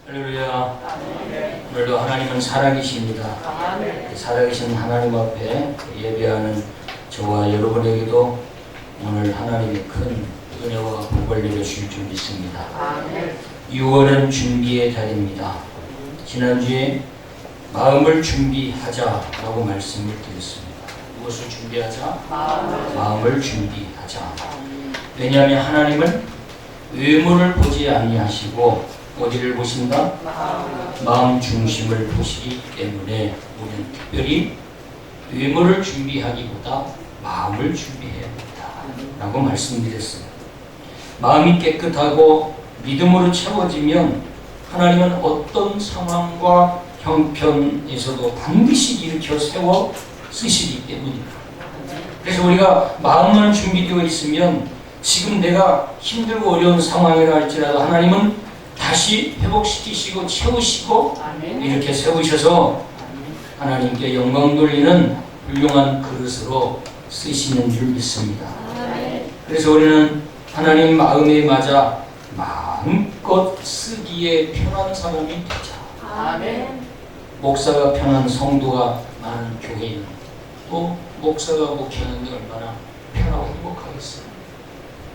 할렐루야. 오늘도 하나님은 살아계십니다. 살아계신 하나님 앞에 예배하는 저와 여러분에게도 오늘 하나님의 큰 은혜와 복을 내려주실 줄 믿습니다. 6월은 준비의 달입니다. 지난주에 마음을 준비하자라고 말씀을 드렸습니다. 무엇을 준비하자? 마음을 준비하자. 왜냐하면 하나님은 외모를 보지 아니하시고 어디를 보신다? 마음 중심을 보시기 때문에 우리는 특별히 외모를 준비하기보다 마음을 준비해야 합니다 라고 말씀드렸습니다. 마음이 깨끗하고 믿음으로 채워지면 하나님은 어떤 상황과 형편에서도 반드시 일으켜 세워 쓰시기 때문입니다. 그래서 우리가 마음만 준비되어 있으면 지금 내가 힘들고 어려운 상황이라 할지라도 하나님은 다시 회복시키시고 채우시고 이렇게 세우셔서 하나님께 영광 돌리는 훌륭한 그릇으로 쓰시는 줄 믿습니다. 그래서 우리는 하나님 마음에 맞아 마음껏 쓰기에 편한 사람이 되자. 목사가 편한 성도가 많은 교회는 또 목사가 목회하는데 얼마나 편하고 행복하겠어요.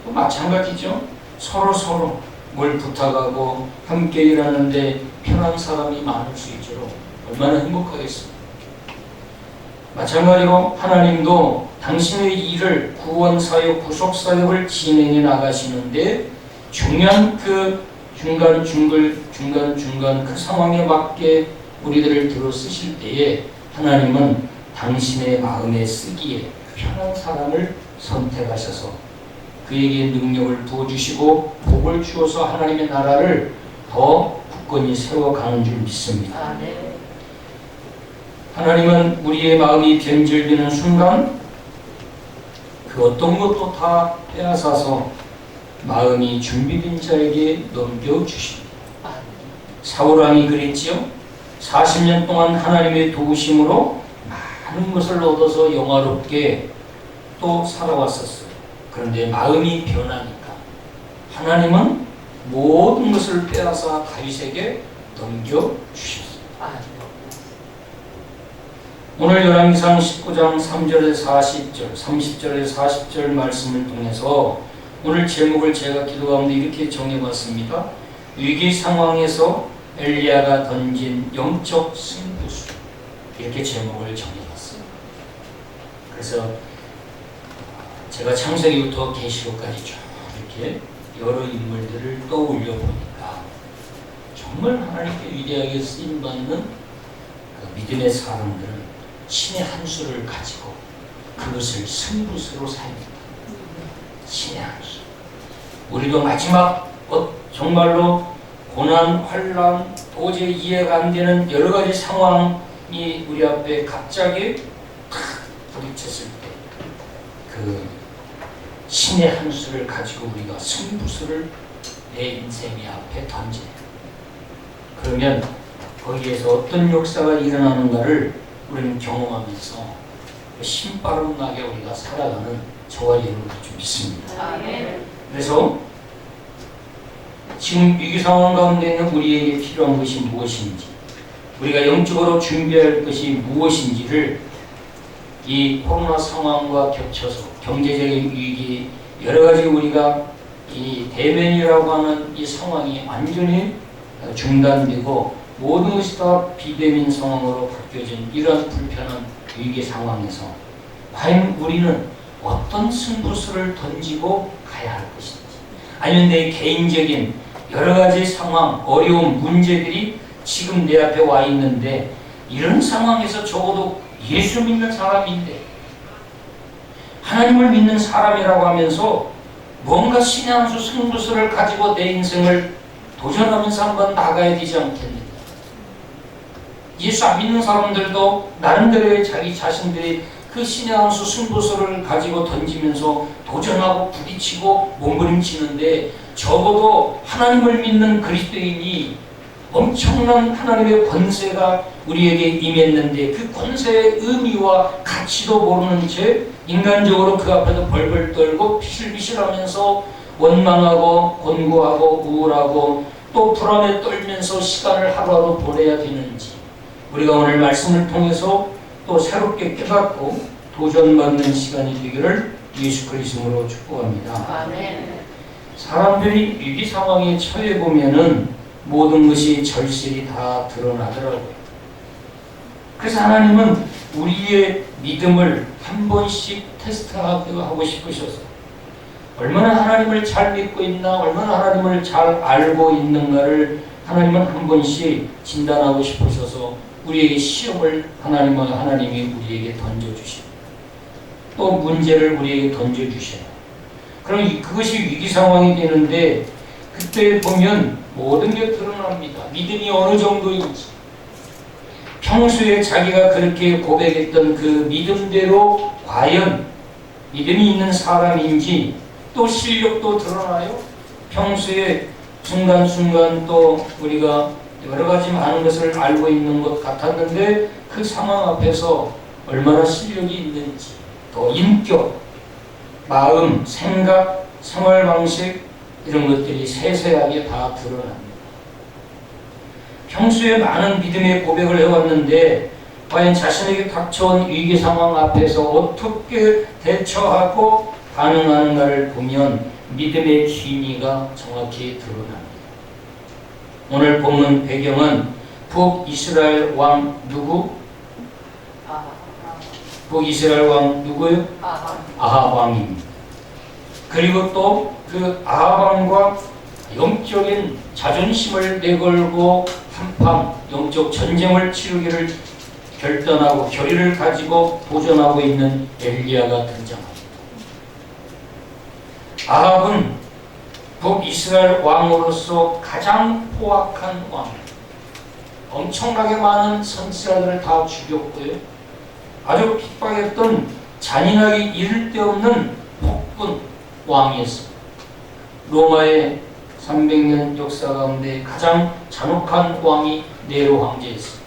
또 마찬가지죠. 서로 뭘 부탁하고 함께 일하는데 편한 사람이 많을 수 있도록 얼마나 행복하겠습니까? 마찬가지로 하나님도 당신의 일을 구원사역, 구속사역을 진행해 나가시는데 중요한 그 중간 그 상황에 맞게 우리들을 들어 쓰실 때에 하나님은 당신의 마음에 쓰기에 편한 사람을 선택하셔서 그에게 능력을 부어주시고 복을 주어서 하나님의 나라를 더 굳건히 세워가는 줄 믿습니다. 하나님은 우리의 마음이 변질되는 순간 그 어떤 것도 다 빼앗아서 마음이 준비된 자에게 넘겨주십니다. 사울왕이 그랬지요. 40년 동안 하나님의 도우심으로 많은 것을 얻어서 영화롭게 또 살아왔었어요. 그런데 마음이 변하니까 하나님은 모든 것을 빼앗아 다윗에게 넘겨주셨습니다. 오늘 열왕기상 19장 3절에서 40절, 30절에서 40절 말씀을 통해서 오늘 제목을 제가 기도 가운데 이렇게 정해봤습니다. 위기 상황에서 엘리야가 던진 영적 승부수, 이렇게 제목을 정해봤습니다. 그래서 제가 창세기부터 계시록까지 쭉 이렇게 여러 인물들을 떠올려 보니까 정말 하나님께 위대하게 쓰임받는 믿음의 사람들은 신의 한 수를 가지고 그것을 승부수로 사용합니다. 신의 한 수. 우리도 마지막 정말로 고난, 환난, 도저히 이해가 안 되는 여러 가지 상황이 우리 앞에 갑자기 탁 부딪혔을 때 그 신의 한 수를 가지고 우리가 승부수를 내 인생의 앞에 던져요. 그러면 거기에서 어떤 역사가 일어나는가를 우리는 경험하면서 신바람 나게 우리가 살아가는 저와 여러분들 좀 믿습니다. 그래서 지금 위기 상황 가운데 있는 우리에게 필요한 것이 무엇인지, 우리가 영적으로 준비할 것이 무엇인지를 이 코로나 상황과 겹쳐서 경제적인 위기, 여러 가지 우리가 이 대면이라고 하는 이 상황이 완전히 중단되고 모든 것이 다 비대면 상황으로 바뀌어진 이런 불편한 위기 상황에서 과연 우리는 어떤 승부수를 던지고 가야 할 것인지, 아니면 내 개인적인 여러 가지 상황, 어려운 문제들이 지금 내 앞에 와 있는데 이런 상황에서 적어도 예수 믿는 사람인데 하나님을 믿는 사람이라고 하면서 뭔가 신의 한 수 승부수를 가지고 내 인생을 도전하면서 한번 나가야 되지 않겠는가. 예수 안 믿는 사람들도 나름대로의 자기 자신들이 그 신의 한 수 승부수를 가지고 던지면서 도전하고 부딪히고 몸부림치는데 적어도 하나님을 믿는 그리스도인이 엄청난 하나님의 권세가 우리에게 임했는데 그 권세의 의미와 가치도 모르는 채 인간적으로 그 앞에서 벌벌 떨고 피실피실하면서 원망하고 곤고하고 우울하고 또 또 불안에 떨면서 시간을 하루하루 보내야 되는지 우리가 오늘 말씀을 통해서 또 새롭게 깨닫고 도전받는 시간이 되기를 예수 그리스도로 축복합니다. 아멘. 사람들이 위기 상황에 처해 보면은 모든 것이 절실히 다 드러나더라고요. 그래서 하나님은 우리의 믿음을 한 번씩 테스트하고 싶으셔서 얼마나 하나님을 잘 믿고 있나, 얼마나 하나님을 잘 알고 있는가를 하나님은 한 번씩 진단하고 싶으셔서 우리에게 시험을 하나님이 우리에게 던져주십니다. 또 문제를 우리에게 던져주셔요. 그럼 그것이 위기 상황이 되는데 그때 보면 모든 게 드러납니다. 믿음이 어느 정도인지, 평소에 자기가 그렇게 고백했던 그 믿음대로 과연 믿음이 있는 사람인지, 또 실력도 드러나요. 평소에 순간순간 또 우리가 여러 가지 많은 것을 알고 있는 것 같았는데 그 상황 앞에서 얼마나 실력이 있는지, 또 인격, 마음, 생각, 생활 방식 이런 것들이 세세하게 다 드러납니다. 평소에 많은 믿음의 고백을 해왔는데 과연 자신에게 닥쳐온 위기 상황 앞에서 어떻게 대처하고 반응하는가를 보면 믿음의 진위가 정확히 드러납니다. 오늘 본문 배경은 북이스라엘 왕 누구? 북이스라엘 왕 누구요? 아합 왕입니다. 그리고 또 그 아합 왕과 영적인 자존심을 내걸고 한판 영적 전쟁을 치르기를 결단하고 결의를 가지고 도전하고 있는 엘리야가 등장합니다. 아합은 북이스라엘 왕으로서 가장 포악한 왕입니다. 엄청나게 많은 선지자들을 다 죽였고요. 아주 핍박했던 잔인하게 이를 데 없는 폭군 왕이었습니다. 로마의 300년 역사 가운데 가장 잔혹한 왕이 네로 황제였습니다.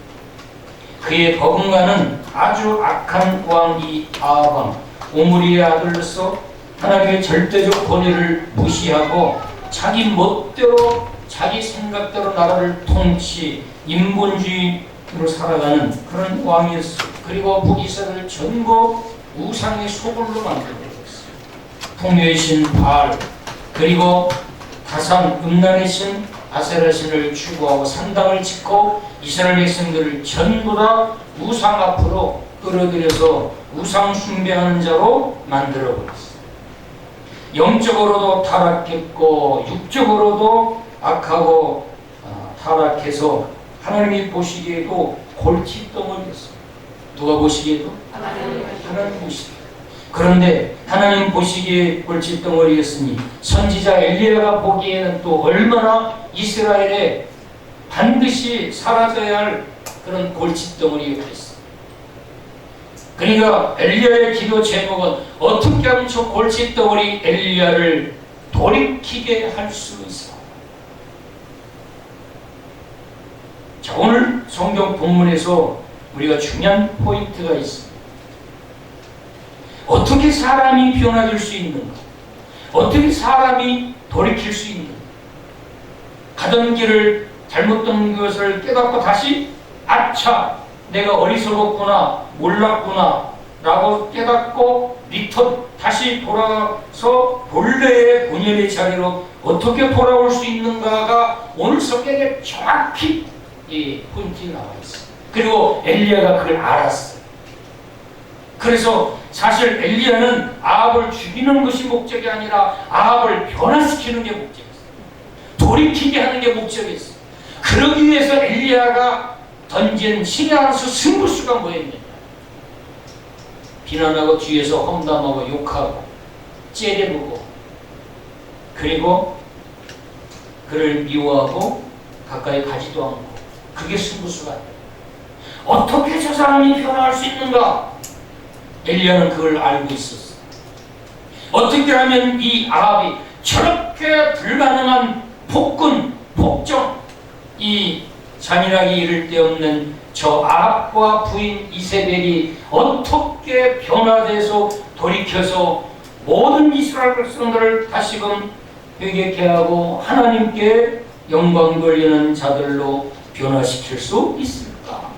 그의 버금가는 아주 악한 왕이 아합 왕, 오므리의 아들로서 하나님의 절대적 권위를 무시하고 자기 멋대로 자기 생각대로 나라를 통치, 인본주의로 살아가는 그런 왕이었어요. 그리고 북이스라엘을 전부 우상의 소굴로 만들어버렸어요. 풍요의 신 바알, 그리고 다산 음란의 신 아세라 신을 추구하고 산당을 짓고 이스라엘 백성들을 전부 다 우상 앞으로 끌어들여서 우상 숭배하는 자로 만들어버렸어요. 영적으로도 타락했고 육적으로도 악하고 타락해서 하나님이 보시기에도 골칫덩어리였어요. 누가 보시기에도? 하나님 보시기에. 그런데 하나님 보시기에 골칫덩어리였으니 선지자 엘리야가 보기에는 또 얼마나 이스라엘에 반드시 사라져야 할 그런 골칫덩어리가 있어요. 그러니까 엘리야의 기도 제목은 어떻게 하면 저 골칫덩어리 엘리야를 돌이키게 할 수 있어. 자, 오늘 성경 본문에서 우리가 중요한 포인트가 있습니다. 어떻게 사람이 변화될 수 있는가? 어떻게 사람이 돌이킬 수 있는가? 가던 길을 잘못된 것을 깨닫고 다시 아차, 내가 어리석었구나, 몰랐구나 라고 깨닫고 리턴, 다시 돌아서 본래의 본연의 자리로 어떻게 돌아올 수 있는가가 오늘 성경에 정확히 이 포인트가 나와 있어요. 그리고 엘리야가 그걸 알았어요. 그래서 사실 엘리야는 아합을 죽이는 것이 목적이 아니라 아합을 변화시키는 게 목적이었어요. 돌이키게 하는 게 목적이었어요. 그러기 위해서 엘리야가 던진 신의 한수 승부수가 뭐였느냐? 비난하고 뒤에서 험담하고 욕하고 째려보고 그리고 그를 미워하고 가까이 가지도 않고, 그게 승부수가 아니에요. 어떻게 저 사람이 변화할 수 있는가? 엘리야는 그걸 알고 있었어요. 어떻게 하면 이 아합이 저렇게 불가능한 폭군, 폭정, 이 잔인하게 이를 데 없는 저 아합과 부인 이세벨이 어떻게 변화돼서 돌이켜서 모든 이스라엘 백성들을 다시금 회개케 하고 하나님께 영광 돌리는 자들로 변화시킬 수 있을까?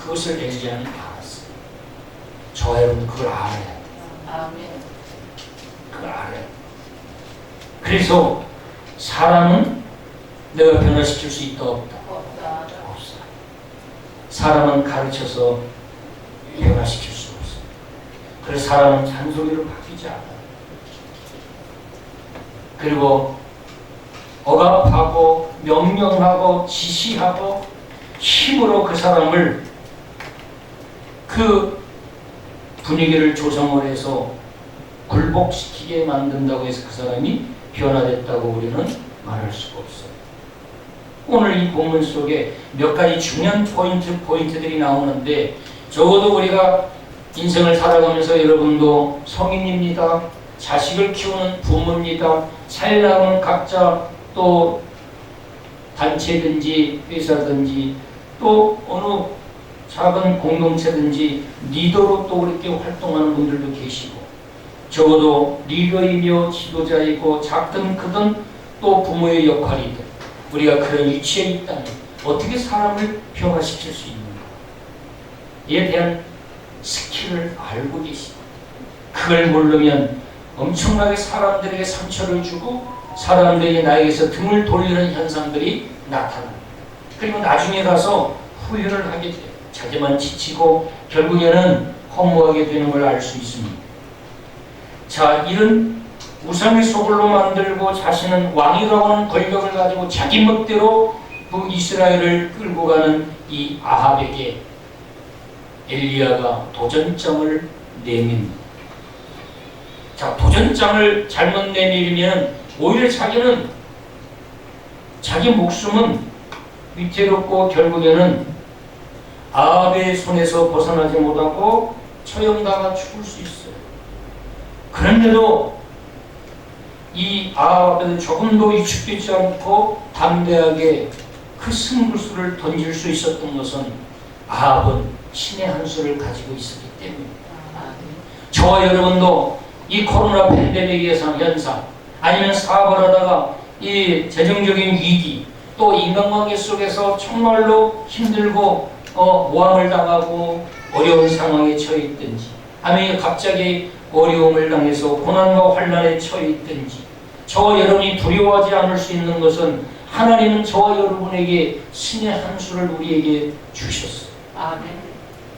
그것을 엘리야는 알았어요. 저 여러분 그걸 알아야 돼요. 아멘. 그걸 알아야 돼요. 그래서 사람은 내가 변화시킬 수 있다 없다? 없다. 없어. 사람은 가르쳐서 변화시킬 수 없어. 그래서 사람은 잔소리로 바뀌지 않아. 그리고 억압하고 명령하고 지시하고 힘으로 그 사람을 그 분위기를 조성을 해서 굴복시키게 만든다고 해서 그 사람이 변화됐다고 우리는 말할 수가 없어요. 오늘 이 본문 속에 몇 가지 중요한 포인트들이 나오는데 적어도 우리가 인생을 살아가면서 여러분도 성인입니다. 자식을 키우는 부모입니다. 살아가는 각자 또 단체든지 회사든지 또 어느 작은 공동체든지 리더로 또 그렇게 활동하는 분들도 계시고 적어도 리더이며 지도자이고 작든 크든 또 부모의 역할이든 우리가 그런 위치에 있다면 어떻게 사람을 변화시킬 수 있는가 이에 대한 스킬을 알고 계시고 그걸 모르면 엄청나게 사람들에게 상처를 주고 사람들이 나에게서 등을 돌리는 현상들이 나타납니다. 그리고 나중에 가서 후회를 하게 돼요. 자기만 지치고 결국에는 허무하게 되는 걸 알 수 있습니다. 자, 이런 우상의 소굴로 만들고 자신은 왕이라고 하는 권력을 가지고 자기 멋대로 그 이스라엘을 끌고 가는 이 아합에게 엘리야가 도전장을 내밉니다. 자, 도전장을 잘못 내밀면 오히려 자기는 자기 목숨은 위태롭고 결국에는 아합의 손에서 벗어나지 못하고 처형당하 죽을 수 있어요. 그런데도 이 아합 앞에서 조금도 위축되지 않고 담대하게 그 승부수를 던질 수 있었던 것은 아합은 신의 한 수를 가지고 있었기 때문입니다. 저와 여러분도 이 코로나 팬데믹의 현상 아니면 사업을 하다가 이 재정적인 위기 또 인간관계 속에서 정말로 힘들고 모함을 당하고 어려운 상황에 처해 있든지 아니면 갑자기 어려움을 당해서 고난과 환난에 처해 있든지 저와 여러분이 두려워하지 않을 수 있는 것은 하나님은 저와 여러분에게 신의 한 수를 우리에게 주셨어요. 아멘.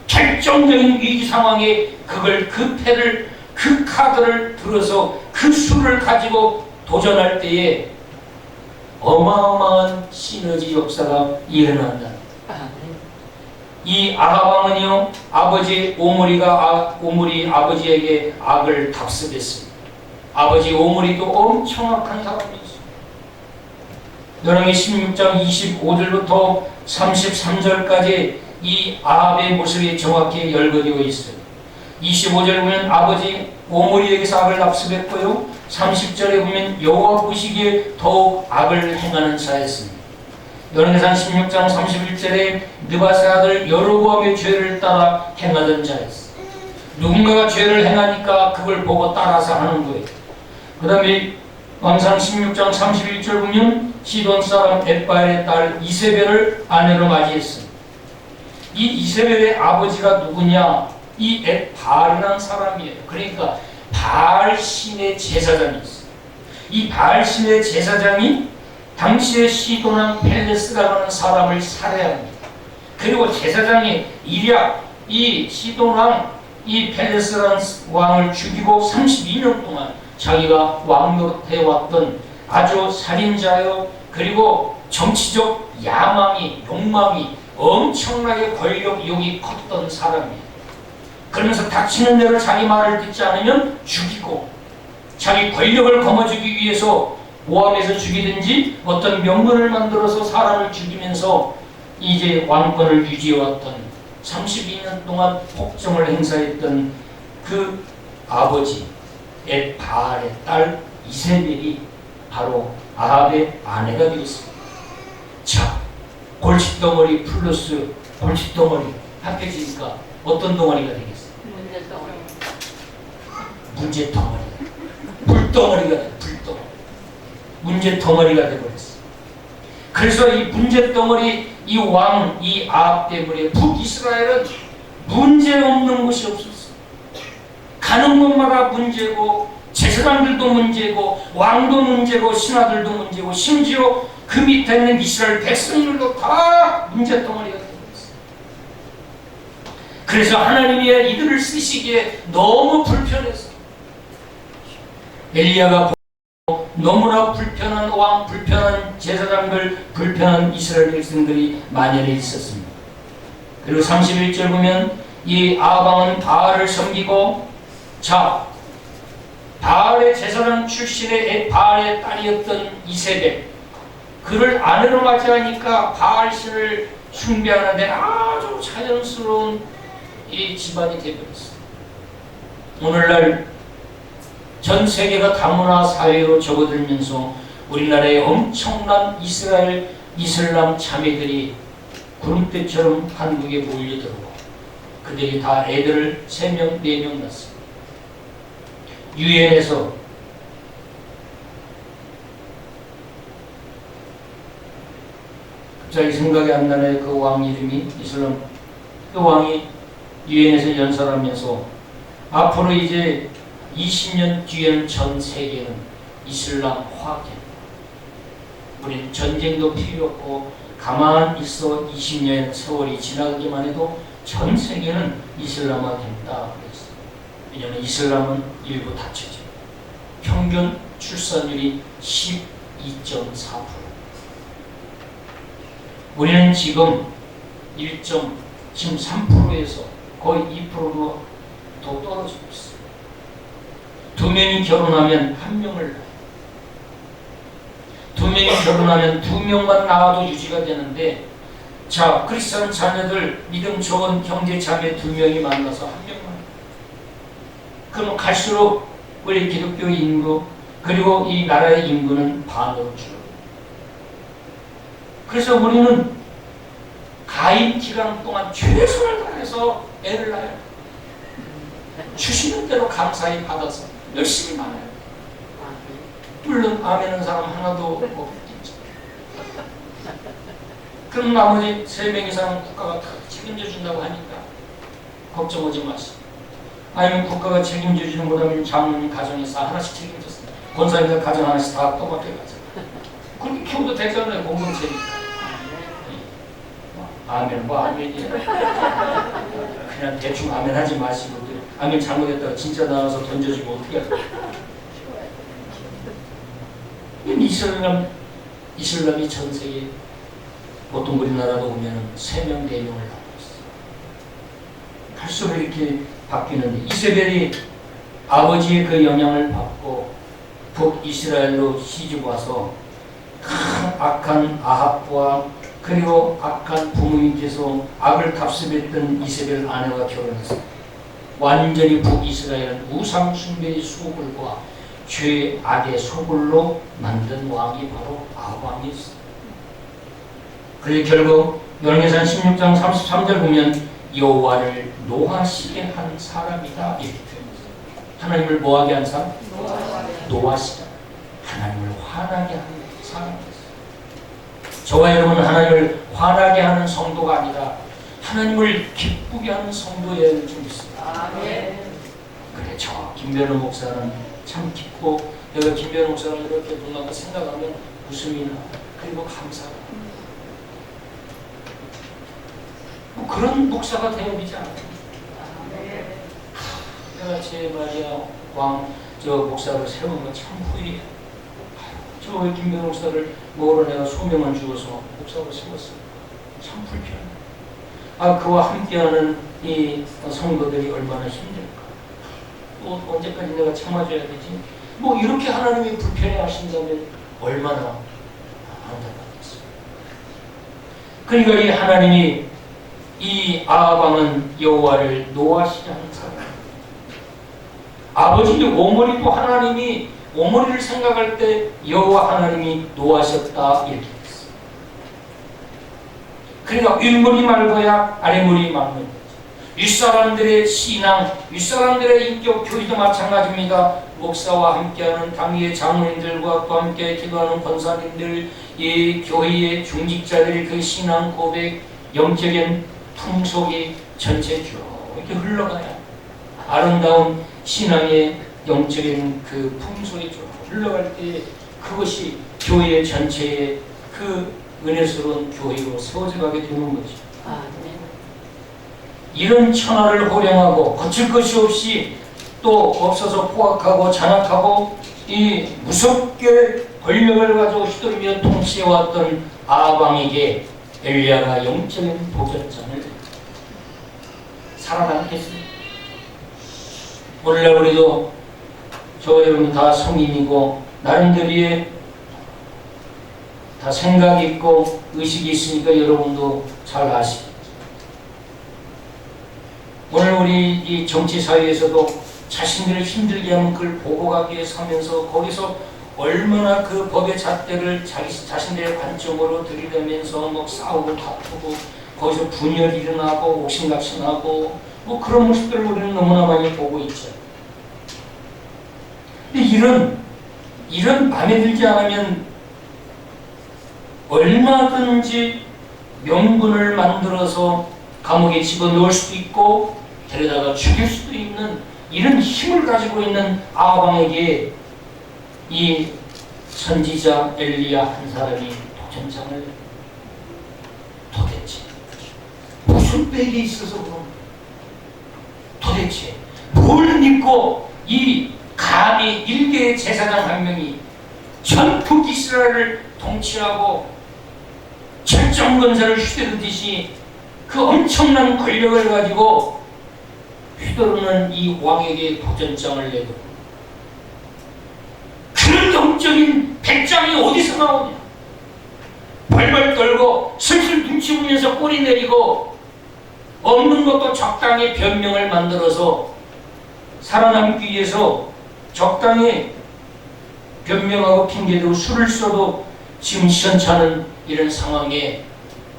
결정적인 위기 상황에 그 패를 그 카드를 들어서 그 수를 가지고 도전할 때에 어마어마한 시너지 역사가 일어난다. 이 아합 왕은요 아버지 오므리 아버지에게 악을 답습했습니다. 아버지 오므리도 엄청 악한 사람이었습니다. 열왕기 16장 25절부터 33절까지 이 아합의 모습이 정확히 열거되어 있어요. 25절에 보면 아버지 오므리에게서 악을 답습했고요. 30절에 보면 여호와 보시기에 더욱 악을 행하는 자였습니다. 열왕기상 16장 31절에 느바세 아들 여로보암의 죄를 따라 행하던 자였어요. 누군가가 죄를 행하니까 그걸 보고 따라서 하는 거예요. 그 다음에 왕상 16장 31절 보면 시돈 사람 엣바엘의 딸 이세벨을 아내로 맞이했습니다. 이 이세벨의 아버지가 누구냐? 이 엣바알이라는 사람이에요. 그러니까 바알 신의 제사장이 있어요. 이 바알 신의 제사장이 당시의 시돈왕 펠레스라고 하는 사람을 살해합니다. 그리고 제사장이 일약 이 시돈왕 이 펠레스라는 왕을 죽이고 32년 동안 자기가 왕노릇해왔던 아주 살인자요 그리고 정치적 욕망이 엄청나게 권력욕이 컸던 사람이에요. 그러면서 닥치는 대로 자기 말을 듣지 않으면 죽이고 자기 권력을 거머쥐기 위해서 모함해서 죽이든지 어떤 명분을 만들어서 사람을 죽이면서 이제 왕권을 유지해왔던 32년 동안 폭정을 행사했던 그 아버지 엣바알의 딸 이세벨이 바로 아합의 아내가 되었습니다. 자, 골칫덩어리 플러스 골칫덩어리 합해지니까 어떤 덩어리가 되겠어요? 문제덩어리. 물덩어리가 돼, 물덩어리. 문제덩어리가 되어버렸어요. 그래서 이 문제덩어리, 이 왕, 이 아합 때문에 북이스라엘은 문제없는 곳이 없었어. 가는 곳마다 문제고, 제사장들도 문제고, 왕도 문제고, 신하들도 문제고, 심지어 그 밑에 있는 이스라엘 백성들도 다 문제덩어리가 되고 있어. 그래서 하나님이 이들을 쓰시기에 너무 불편해서 엘리야가 너무나 불편한 왕, 불편한 제사장들, 불편한 이스라엘 백성들이 만연해 있었습니다. 그리고 31절 보면 이 아방은 바알을 섬기고, 자, 바알의 제사장 출신의 바알의 딸이었던 이세벨, 그를 아내로 맞이하니까 바알신을 숭배하는데 아주 자연스러운 이 집안이 되어버렸어요. 오늘날 전 세계가 다문화 사회로 접어들면서 우리나라에 엄청난 이슬람 자매들이 구름대처럼 한국에 몰려들고, 그들이 다 애들을 3명, 4명 낳았습니다. 유엔에서 갑자기 생각이 안 나네. 그 왕 이름이 이슬람, 그 왕이 유엔에서 연설하면서 앞으로 이제 20년 뒤에는 전 세계는 이슬람화됩니다. 우리는 전쟁도 필요 없고 가만 있어 20년 세월이 지나가기만 해도 전 세계는 이슬람화된다 그랬어요. 왜냐하면 이슬람은 일부 닫혀져. 평균 출산율이 12.4%. 우리는 지금 3%에서 거의 2%로 더 떨어지고 있어요. 2명이 결혼하면 1명을 낳아요. 2명이 결혼하면 2명만 낳아도 유지가 되는데, 자, 크리스천 자녀들, 믿음 좋은 형제 자매 2명이 만나서 1명만. 그럼 갈수록 우리 기독교 인구, 그리고 이 나라의 인구는 반으로 줄어요. 그래서 우리는 가임 기간 동안 최선을 다해서 애를 낳아요. 주시는 대로 감사히 받아서 열심히 많아요. 물론 아멘하는 사람 하나도 없겠죠. 그럼 나머지 3명 이상은 국가가 다 책임져 준다고 하니까 걱정하지 마시고, 아니면 국가가 책임져 주는 거라면 장로님 가정에서 하나씩 책임졌어요. 권사님들 가정 하나씩 다 똑같게 가죠. 그렇게 키워도 되잖아요. 공동체니까. 아멘, 뭐 아멘이야. 그냥 대충 아멘 하지 마시고, 아멘 잘못했다가 진짜 나와서 던져주면 어떻게 할까? 이슬람이 전 세계, 보통 우리나라도 오면은 3명, 4명을 낳고 있어요. 갈수록 이렇게 바뀌는데, 이세벨이 아버지의 그 영향을 받고 북이스라엘로 시집 와서 악한 아합과 그리고 악한 부모님께서 악을 답습했던 이세벨 아내와 결혼해서 완전히 북이스라엘은 우상 숭배의 소굴과 죄의 악의 소굴로 만든 왕이 바로 아합 왕이었어요. 그리고 결국 열왕기상 16장 33절 보면 여호와를 노하시게 한 사람이다 이렇게 표현했어요. 하나님을 뭐하게 한 사람? 노하시다. 하나님을 화나게 하는 사람이었어요. 저와 여러분은 하나님을 화나게 하는 성도가 아니라 하나님을 기쁘게 하는 성도여야 좀 있습니다. 아멘. 그래, 저 김변호 목사는 참 기쁘고, 내가 김변호 목사를 이렇게 누나가 생각하면 웃음이 나. 그리고 감사가. 뭐 그런 목사가 되어지지 않아요. 내가 제 마리아 저 목사를 세운 거 참 후회해요. 저 김변호 목사를 뭐로 내가 소명을 주어서 목사로 세웠어요. 참 불편해. 그와 함께하는 이 성도들이 얼마나 힘들까. 또 언제까지 내가 참아줘야 되지? 뭐 이렇게 하나님이 불편해 하신다면 얼마나 안타깝겠어요. 그러니까 이 하나님이 이 아합왕은 여호와를 노하시지 않은 사람. 아버지 오므리도 하나님이 오므리를 생각할 때 여호와 하나님이 노하셨다 이렇게 했어요. 그러니까 윗물이 맑아야 아랫물이 맑는 거죠. 윗사람들의 신앙, 윗사람들의 인격 교육도 마찬가지입니다. 목사와 함께하는 당위의 장로님들과 또 함께 기도하는 권사님들, 이 교회의 중직자들의 그 신앙 고백, 영적인 풍속이 전체 쭉 이렇게 흘러가야 아름다운 신앙의 영적인 그 풍속이 쭉 흘러갈 때 그것이 교회 전체의 그 은혜스러운 교회로 세워져 가게 되는 거죠. 이런 천하를 호령하고 거칠 것이 없이 또 없어서 포악하고 잔악하고 이 무섭게 권력을 가지고 휘두르며 통치해왔던 아방에게 엘리야가 영적인 도전장을 살아남겠습니다. 오늘날 우리도 저 여러분 다 성인이고 나름대로의 다 생각이 있고 의식이 있으니까 여러분도 잘 아시죠. 오늘 우리 이 정치사회에서도 자신들을 힘들게 하는 그걸 보고 가기 위해서 하면서 거기서 얼마나 그 법의 잣대를 자신들의 관점으로 들이대면서 뭐 싸우고 다투고 거기서 분열이 일어나고 옥신각신하고 뭐 그런 모습들을 우리는 너무나 많이 보고 있죠. 근데 이런 마음에 들지 않으면 얼마든지 명분을 만들어서 감옥에 집어넣을 수도 있고 데려다가 죽일 수도 있는 이런 힘을 가지고 있는 아방에게 이 선지자 엘리야 한 사람이 도전장을 도대체 무슨 빽이 있어서 그런 도대체 뭘 믿고 이 감히 일개의 제사장 한 명이 전국 이스라엘을 통치하고 철정건설을 휘두르듯이 그 엄청난 권력을 가지고 휘두르는 이 왕에게 도전장을 내고 그런 영적인 배짱이 어디서 나오냐? 벌벌 떨고 슬슬 눈치 보면서 꼬리 내리고 없는 것도 적당히 변명을 만들어서 살아남기 위해서 적당히 변명하고 핑계대고 술을 써도 지금 시원찮은 이런 상황에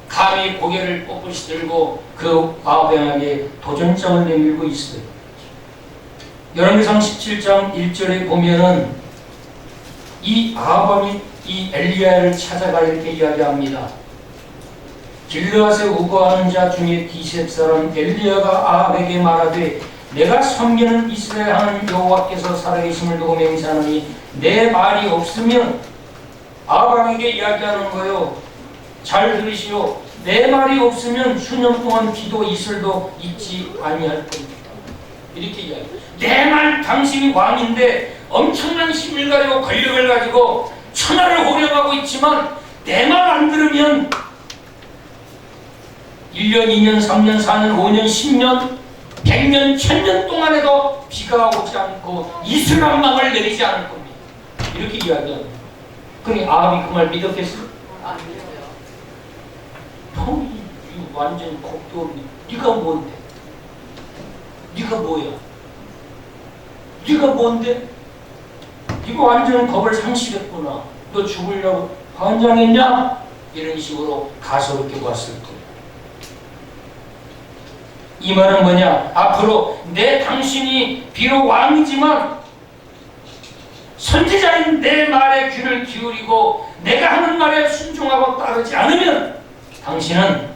감히 고개를 꼿꼿이 들고 그 아방에게 도전장을 내밀고 있어요. 열왕기상 17장 1절에 보면은 이 아방이 이 엘리야를 찾아가 이렇게 이야기합니다. 길르앗에 우거하는 자 중에 디셉 사람 엘리야가 아합에게 말하되 내가 섬기는 이스라엘 하나님 여호와께서 살아계심을 두고 맹세하노니 내 말이 없으면 아방에게 이야기하는 거요. 잘 들으시오. 내 말이 없으면 수년 동안 비도 이슬도 있지 아니할 겁니다. 이렇게 이야기해요. 내 말 당신이 왕인데 엄청난 힘을 가지고 권력을 가지고 천하를 호령하고 있지만 내 말 안 들으면 1년, 2년, 3년, 4년, 5년, 10년, 100년, 1000년 동안에도 비가 오지 않고 이슬 한 방울 내리지 않을 겁니다. 이렇게 이야기합니다. 그러니 아합이 그 말 믿었겠어요? 안 믿어요. 이거 완전 겁도 네가 뭔데? 네가 뭐야? 네가 뭔데? 이거 완전 겁을 상실했구나. 너 죽으려고 환장했냐? 이런 식으로 가소롭게 봤을 거예요. 이 말은 뭐냐? 앞으로 내 당신이 비록 왕이지만 선지자인 내 말에 귀를 기울이고 내가 하는 말에 순종하고 따르지 않으면 당신은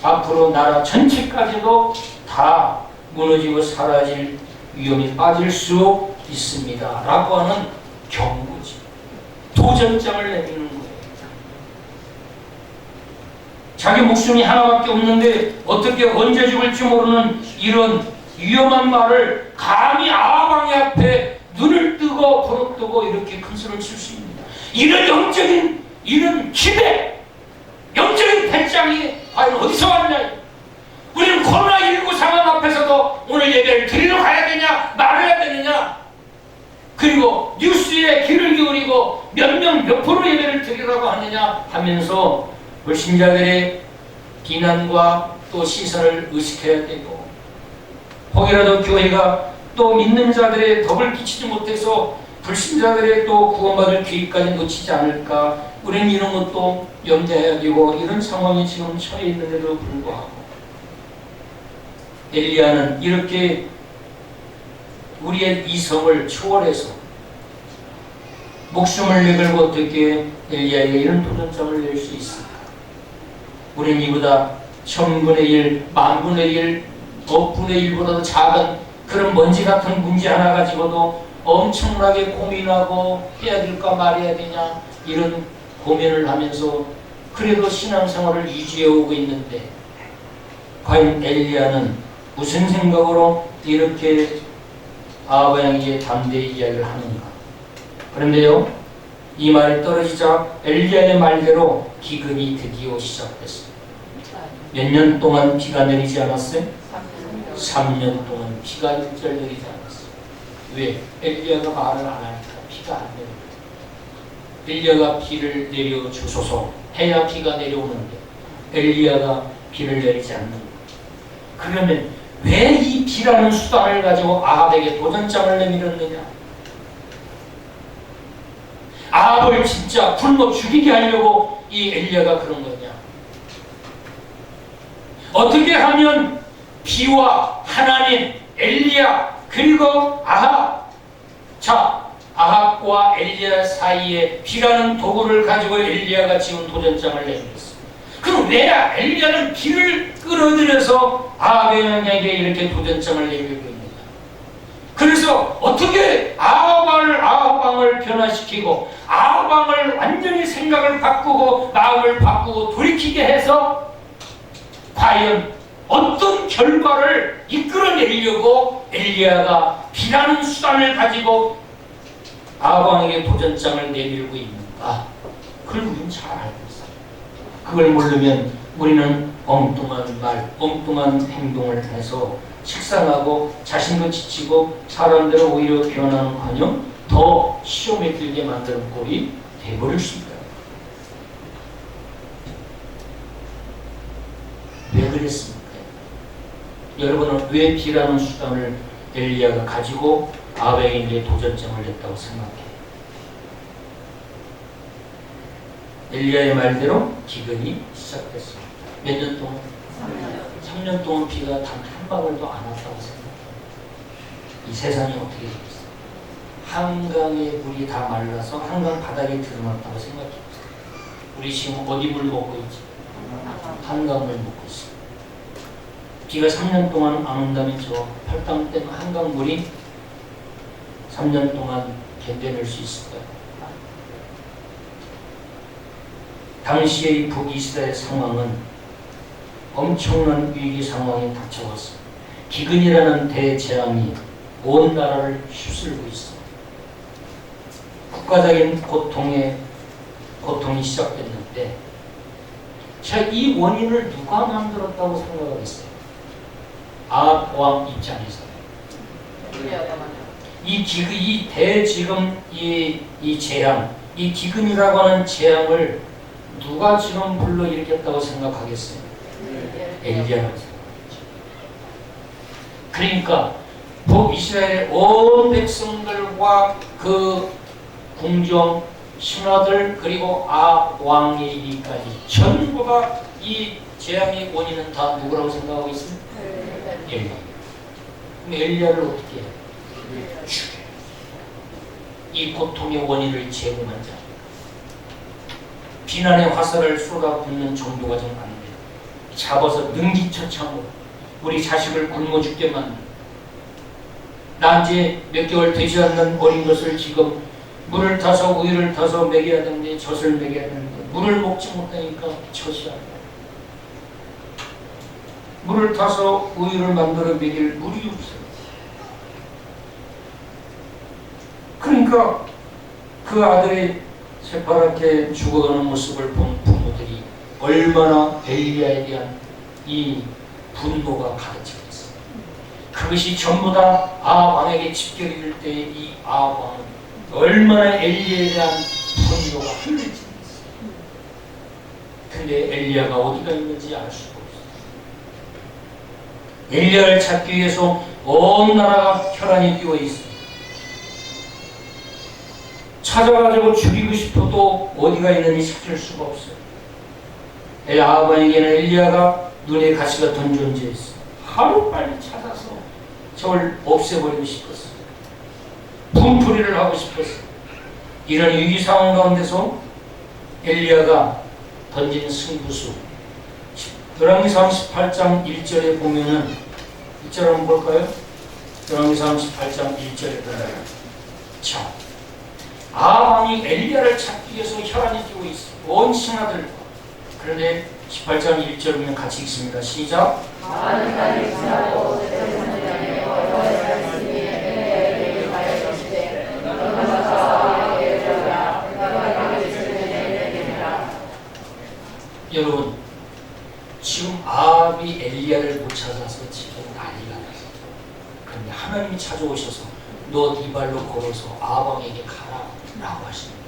앞으로 나라 전체까지도 다 무너지고 사라질 위험에 빠질 수 있습니다. 라고 하는 경고지. 도전장을 내미는 거예요. 자기 목숨이 하나밖에 없는데 어떻게 언제 죽을지 모르는 이런 위험한 말을 감히 아방의 앞에 눈을 뜨고 부릅뜨고 이렇게 큰 소리를 칠 수 있습니다. 이런 영적인 이런 기대, 영적인 배짱이 과연 어디서 왔냐? 우리는 코로나19 상황 앞에서도 오늘 예배를 드리러 가야 되냐 말아야 되느냐, 그리고 뉴스에 귀를 기울이고 몇 명 몇 프로 예배를 드리라고 하느냐 하면서 불신자들의 비난과 또 시선을 의식해야 되고, 혹이라도 교회가 또 믿는 자들의 덕을 끼치지 못해서 불신자들의 또 구원받을 기회까지 놓치지 않을까, 우리는 이런 것도 염려해야 되고, 이런 상황이 지금 처해 있는데도 불구하고 엘리야는 이렇게 우리의 이성을 초월해서 목숨을 내걸고 어떻게 엘리야에게 이런 도전장을 낼 수 있을까? 우리는 이보다 1000분의 1, 10,000분의 1, 억분의 1보다도 작은 그런 먼지 같은 문제 하나 가지고도 엄청나게 고민하고 해야 될까 말해야 되냐 이런 고민을 하면서 그래도 신앙생활을 유지해 오고 있는데 과연 엘리야는 무슨 생각으로 이렇게 아합 왕에게 담대히 이야기를 하는가? 그런데요, 이 말이 떨어지자 엘리야의 말대로 기근이 드디어 시작됐습니다. 몇 년 동안 비가 내리지 않았어요? 3년 동안 비가 일절 내리지 않았어요. 왜? 엘리야가 말을 안 하니까 비가 안 내려요. 엘리야가 비를 내려주소서 해야 비가 내려오는데 엘리야가 비를 내리지 않는 거예요. 그러면 왜 이 비라는 수단을 가지고 아합에게 도전장을 내밀었느냐? 아합을 진짜 굶어 죽이게 하려고 이 엘리야가 그런 거냐? 어떻게 하면 비와 하나님, 엘리야 그리고 아합, 자 아합과 엘리야 사이에 비라는 도구를 가지고 엘리야가 지금 도전장을 내밀었어. 그럼 왜 엘리야는 비를 끌어들여서 아합에게 이렇게 도전장을 내밀고 있느냐? 그래서 어떻게 아합왕을 변화시키고 아합왕을 완전히 생각을 바꾸고 마음을 바꾸고 돌이키게 해서 과연 어떤 결과를 이끌어내려고 엘리야가 비라는 수단을 가지고 아합왕에게 도전장을 내밀고 있는가? 그걸 우리는 잘 알고 있어요. 그걸 모르면 우리는 엉뚱한 말, 엉뚱한 행동을 해서 식상하고 자신도 지치고 사람들은 오히려 변하는 환영 더 시험에 들게 만드는 꼴이 돼버릴 수 있다. 왜 그랬습니까? 여러분은 왜 비라는 수단을 엘리야가 가지고 아합에게 도전장을 냈다고 생각해요? 엘리야의 말대로 기근이 시작됐습니다. 몇 년 동안? 3년 동안 비가 단 한 방울도 안 왔다고 생각해요. 이 세상이 어떻게 되겠어요? 한강의 물이 다 말라서 한강 바닥에 드러났다고 생각해요. 우리 지금 어디 물 먹고 있지? 한강물 먹고 있어요. 비가 3년 동안 안 온다면 저 팔당댐 한강물이 3년 동안 견뎌낼 수 있을까요? 당시의 북이스라엘 상황은 엄청난 위기 상황에 닥쳐왔습니다. 기근이라는 대재앙이 온 나라를 휩쓸고 있어. 국가적인 고통이 시작됐는데 자, 이 원인을 누가 만들었다고 생각하겠어요? 아합 왕 입장에서 이 재앙, 이 기근이라고 하는 재앙을 누가 지금 불러일으켰다고 생각하겠어요? 엘리야라고 생각하죠. 그러니까 북이스라엘의 온 백성들과 그 궁정, 신하들 그리고 아합 왕에 이르기까지 전부 다 이 재앙의 원인은 다 누구라고 생각하고 있어요? 엘리야. 그럼 엘리야를 어떻게 해요? 죽여요. 이 고통의 원인을 제공한 자. 비난의 화살을 쏟아붓는 정도가 좀 안 돼요. 잡아서 능지처참으로 우리 자식을 굶어 죽게 만든 난지 몇 개월 되지 않는 어린 것을 지금 물을 타서 우유를 타서 먹여야 되는데 젖을 먹여야 되는데 물을 먹지 못하니까 젖이 안 나요. 물을 타서 우유를 만들어 먹일 물이 없어요. 그러니까 그 아들이 새파랗게 죽어가는 모습을 본 부모들이 얼마나 엘리야에 대한 이 분노가 가득 있어요. 그것이 전부 다 아합 왕에게 집결이 될 때 이 아합 왕은 얼마나 엘리야에 대한 분노가 흘러지고 있어요. 근데 엘리야가 어디가 있는지 알 수가 없어요. 엘리야를 찾기 위해서 온 나라가 혈안이 뛰어 있어요. 찾아가지고 죽이고 싶어도 어디가 있는지 찾을 수가 없어요. 아합에게는 엘리야가 눈에 가시 같은 존재였어요. 하루빨리 찾아서 저를 없애버리고 싶었어. 분풀이를 하고 싶었어. 이런 위기 상황 가운데서 엘리야가 던진 승부수, 열왕기상 18장 1절에 보면은 1절 한번 볼까요? 열왕기상 18장 1절에 보면, 자, 아합왕이 엘리야를 찾기 위해서 혈안이 뛰고 있어. 온 신하들과. 그런데 18장 1절 보면 같이 읽습니다. 시작. 많은 날이 지나고 때문에 여호와의 말씀이 엘리야에게 임하여 이르시되 너는 가서 아합에게 이르라. 내가 너를 지키는 엘리야에게라. 여러분, 지금 아합이 엘리야를 못 찾아서 지금 난리가 났어. 그런데 하나님이 찾아오셔서 너 네 발로 걸어서 아합왕에게 가라 라고 하십니다.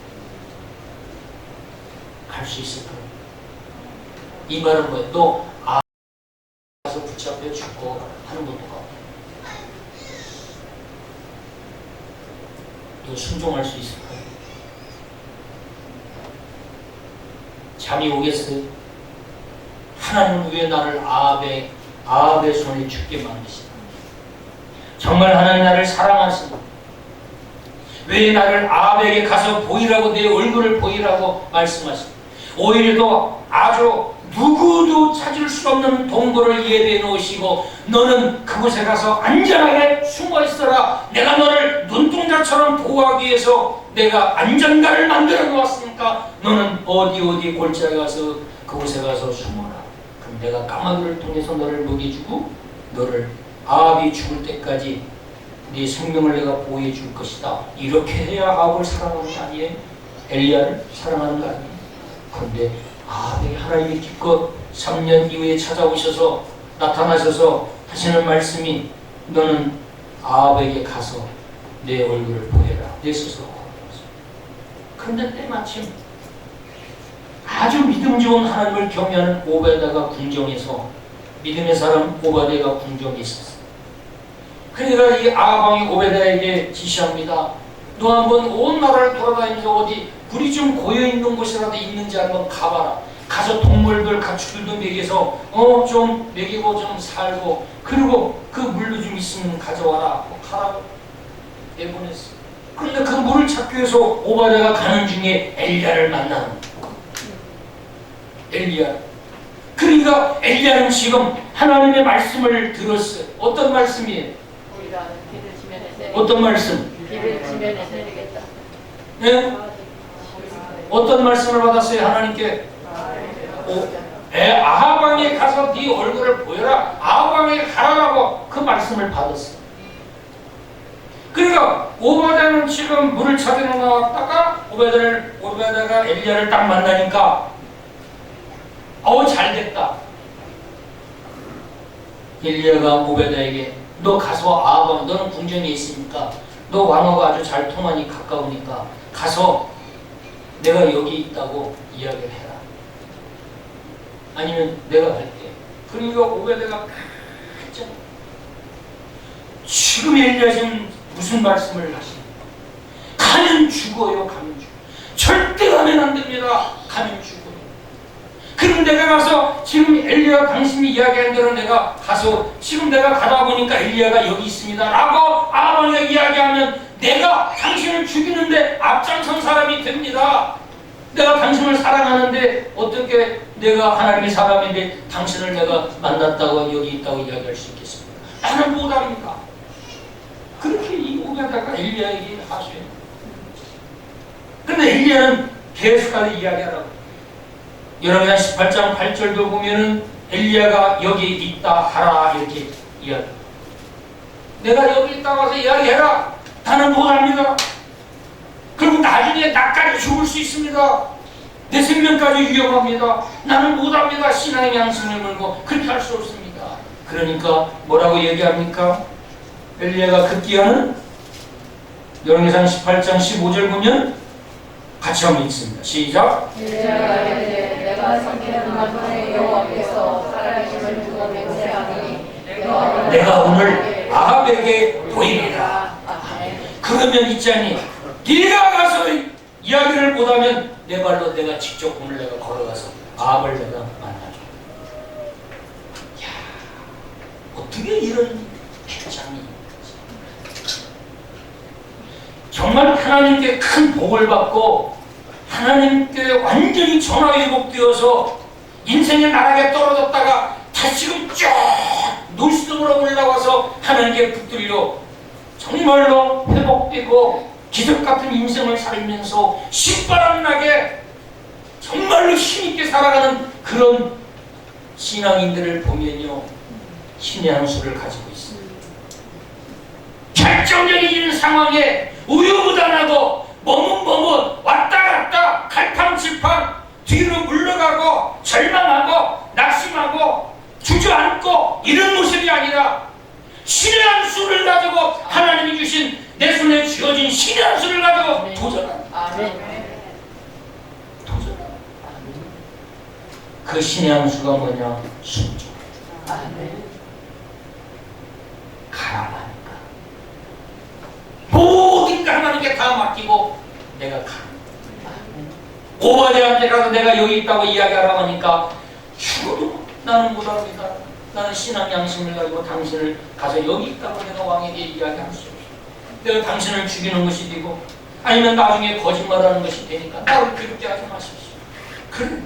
갈 수 있을까요? 이 말은 뭐예요? 너 아합에서 붙잡혀 죽고 하는 것도 가. 너 순종할 수 있을까요? 잠이 오겠어요? 하나님은 왜 나를 아합의 손에 죽게 만드시나? 정말 하나님 나를 사랑하시나? 왜 나를 아합에게 가서 보이라고, 내 얼굴을 보이라고 말씀하시나? 오히려 더 아주 누구도 찾을 수 없는 동굴을 예배해 놓으시고 너는 그곳에 가서 안전하게 숨어 있어라. 내가 너를 눈동자처럼 보호하기 위해서 내가 안전가를 만들어 놓았으니까 너는 어디 골짜기에 가서 그곳에 가서 숨어라. 그럼 내가 까마귀를 통해서 너를 먹여주고 너를 아합이 죽을 때까지 네 생명을 내가 보호해 줄 것이다. 이렇게 해야 아합을 사랑하는 거 아니에요? 엘리야를 사랑하는 거 아니에요? 그런데 아합에게 하나님이 기껏 3년 이후에 찾아오셔서 나타나셔서 하시는 말씀이 너는 아합에게 가서 내 얼굴을 보여라. 내 스스로 걸어서. 그런데 때마침 아주 믿음 좋은 하나님을 경외하는 오베다가 궁정에서 믿음의 사람 오바데가 궁정에 있었어. 그러니까 이 아합왕이 오베다에게 지시합니다. 너 한번 온 나라를 돌아다니면서 어디 불이 좀 고여있는 곳이라도 있는지 한번 가봐라. 가서 동물들, 가축들도 먹여서 좀 먹이고 좀 살고 그리고 그 물도 좀 있으면 가져와라. 가라고 내보냈어. 그런데 그 물을 찾기 위해서 오바데가 가는 중에 엘리야를 만나는 거야. 엘리야. 그러니까 엘리야는 지금 하나님의 말씀을 들었어요. 어떤 말씀이에요? 우리가 비를 지면에 어떤 말씀? 비를 지면에 내리겠다. 네? 어떤 말씀을 받았어요? 하나님께 아합왕에 가서 네 얼굴을 보여라. 아합왕에 가라라고 그 말씀을 받았어요. 그러니까 오바다는 지금 물을 찾으러 나왔다가 오바다가 엘리야를 딱 만나니까 잘됐다. 엘리야가 오베다에게 너 가서 아합, 너는 궁전에 있으니까 너 왕하고 아주 잘 통하니 가까우니까 가서 내가 여기 있다고 이야기를 해라. 아니면 내가 갈게. 그러니까 오베다가 깜짝 지금 엘리야 지금 무슨 말씀을 하시는? 가면 죽어요. 가면 죽어. 절대 가면 안 됩니다. 가면 죽어요. 그럼 내가 가서 지금 엘리야 당신이 이야기한 대로 내가 가서 지금 내가 가다 보니까 엘리야가 여기 있습니다 라고 아합에게 이야기하면 내가 당신을 죽이는데 앞장선 사람이 됩니다. 내가 당신을 사랑하는데 어떻게 내가 하나님의 사람인데 당신을 내가 만났다고 여기 있다고 이야기할 수 있겠습니까? 나는 못합니다. 그렇게 이 오베다가 엘리야에게 하셔요. 그런데 엘리야는 계속해서 이야기하라고. 열왕기상 18장 8절도 보면은 엘리야가 여기 있다 하라 이렇게 이야기. 내가 여기 있다 와서 이야기해라. 나는 못합니다. 그리고 나중에 나까지 죽을 수 있습니다. 내 생명까지 위험합니다. 나는 못합니다. 신앙의 양심을 물고 그렇게 할 수 없습니다. 그러니까 뭐라고 얘기합니까? 엘리야가 급기야는 열왕기상 18장 15절 보면 같이 한번 읽습니다. 시작. 엘리야가 이르되 내가 섬기는 만군의 여호와께서 살아계심을 두고 맹세하니 내가 오늘 아합에게 보이리라. 그러면 있자니 네가 가서 이야기를 못하면 내 발로 내가 직접 오늘 내가 걸어가서 아합을 내가 만나줘. 야, 어떻게 이런 배짱이 정말 하나님께 큰 복을 받고 하나님께 완전히 전화위복되어서 인생의 나락에 떨어졌다가 다시금 쫙 논수동으로 올라와서 하나님께 붙들려 정말로 회복되고 기적같은 인생을 살면서 신바람나게 정말로 힘있게 살아가는 그런 신앙인들을 보면요, 신의 한 수를 가지고 있습니다. 결정적인 이런 상황에 우유부단하고 머뭇머뭇 왔다 갔다 갈팡질팡 뒤로 물러가고 절망하고 낙심하고 주저앉고 이런 모습이 아니라 신의 한 수를 가지고 하나님이 주신 내 손에 쥐어진 신의 한 수를 가지고 도전한다. 그 신의 한 수가 뭐냐? 순종. 가라하니까 모든 걸 하나님께 다 맡기고 내가 가. 오바댜한테 가서 내가 여기 있다고 이야기하라고 하니까 죽어도 나는 못합니다. 나는 신앙 양심을 가지고 당신을 가서 여기 있다고 내가 왕에게 이야기할 수 없어. 내가 당신을 죽이는 것이 되고 아니면 나중에 거짓말하는 것이 되니까 나를 그렇게 하지 마십시오. 그래.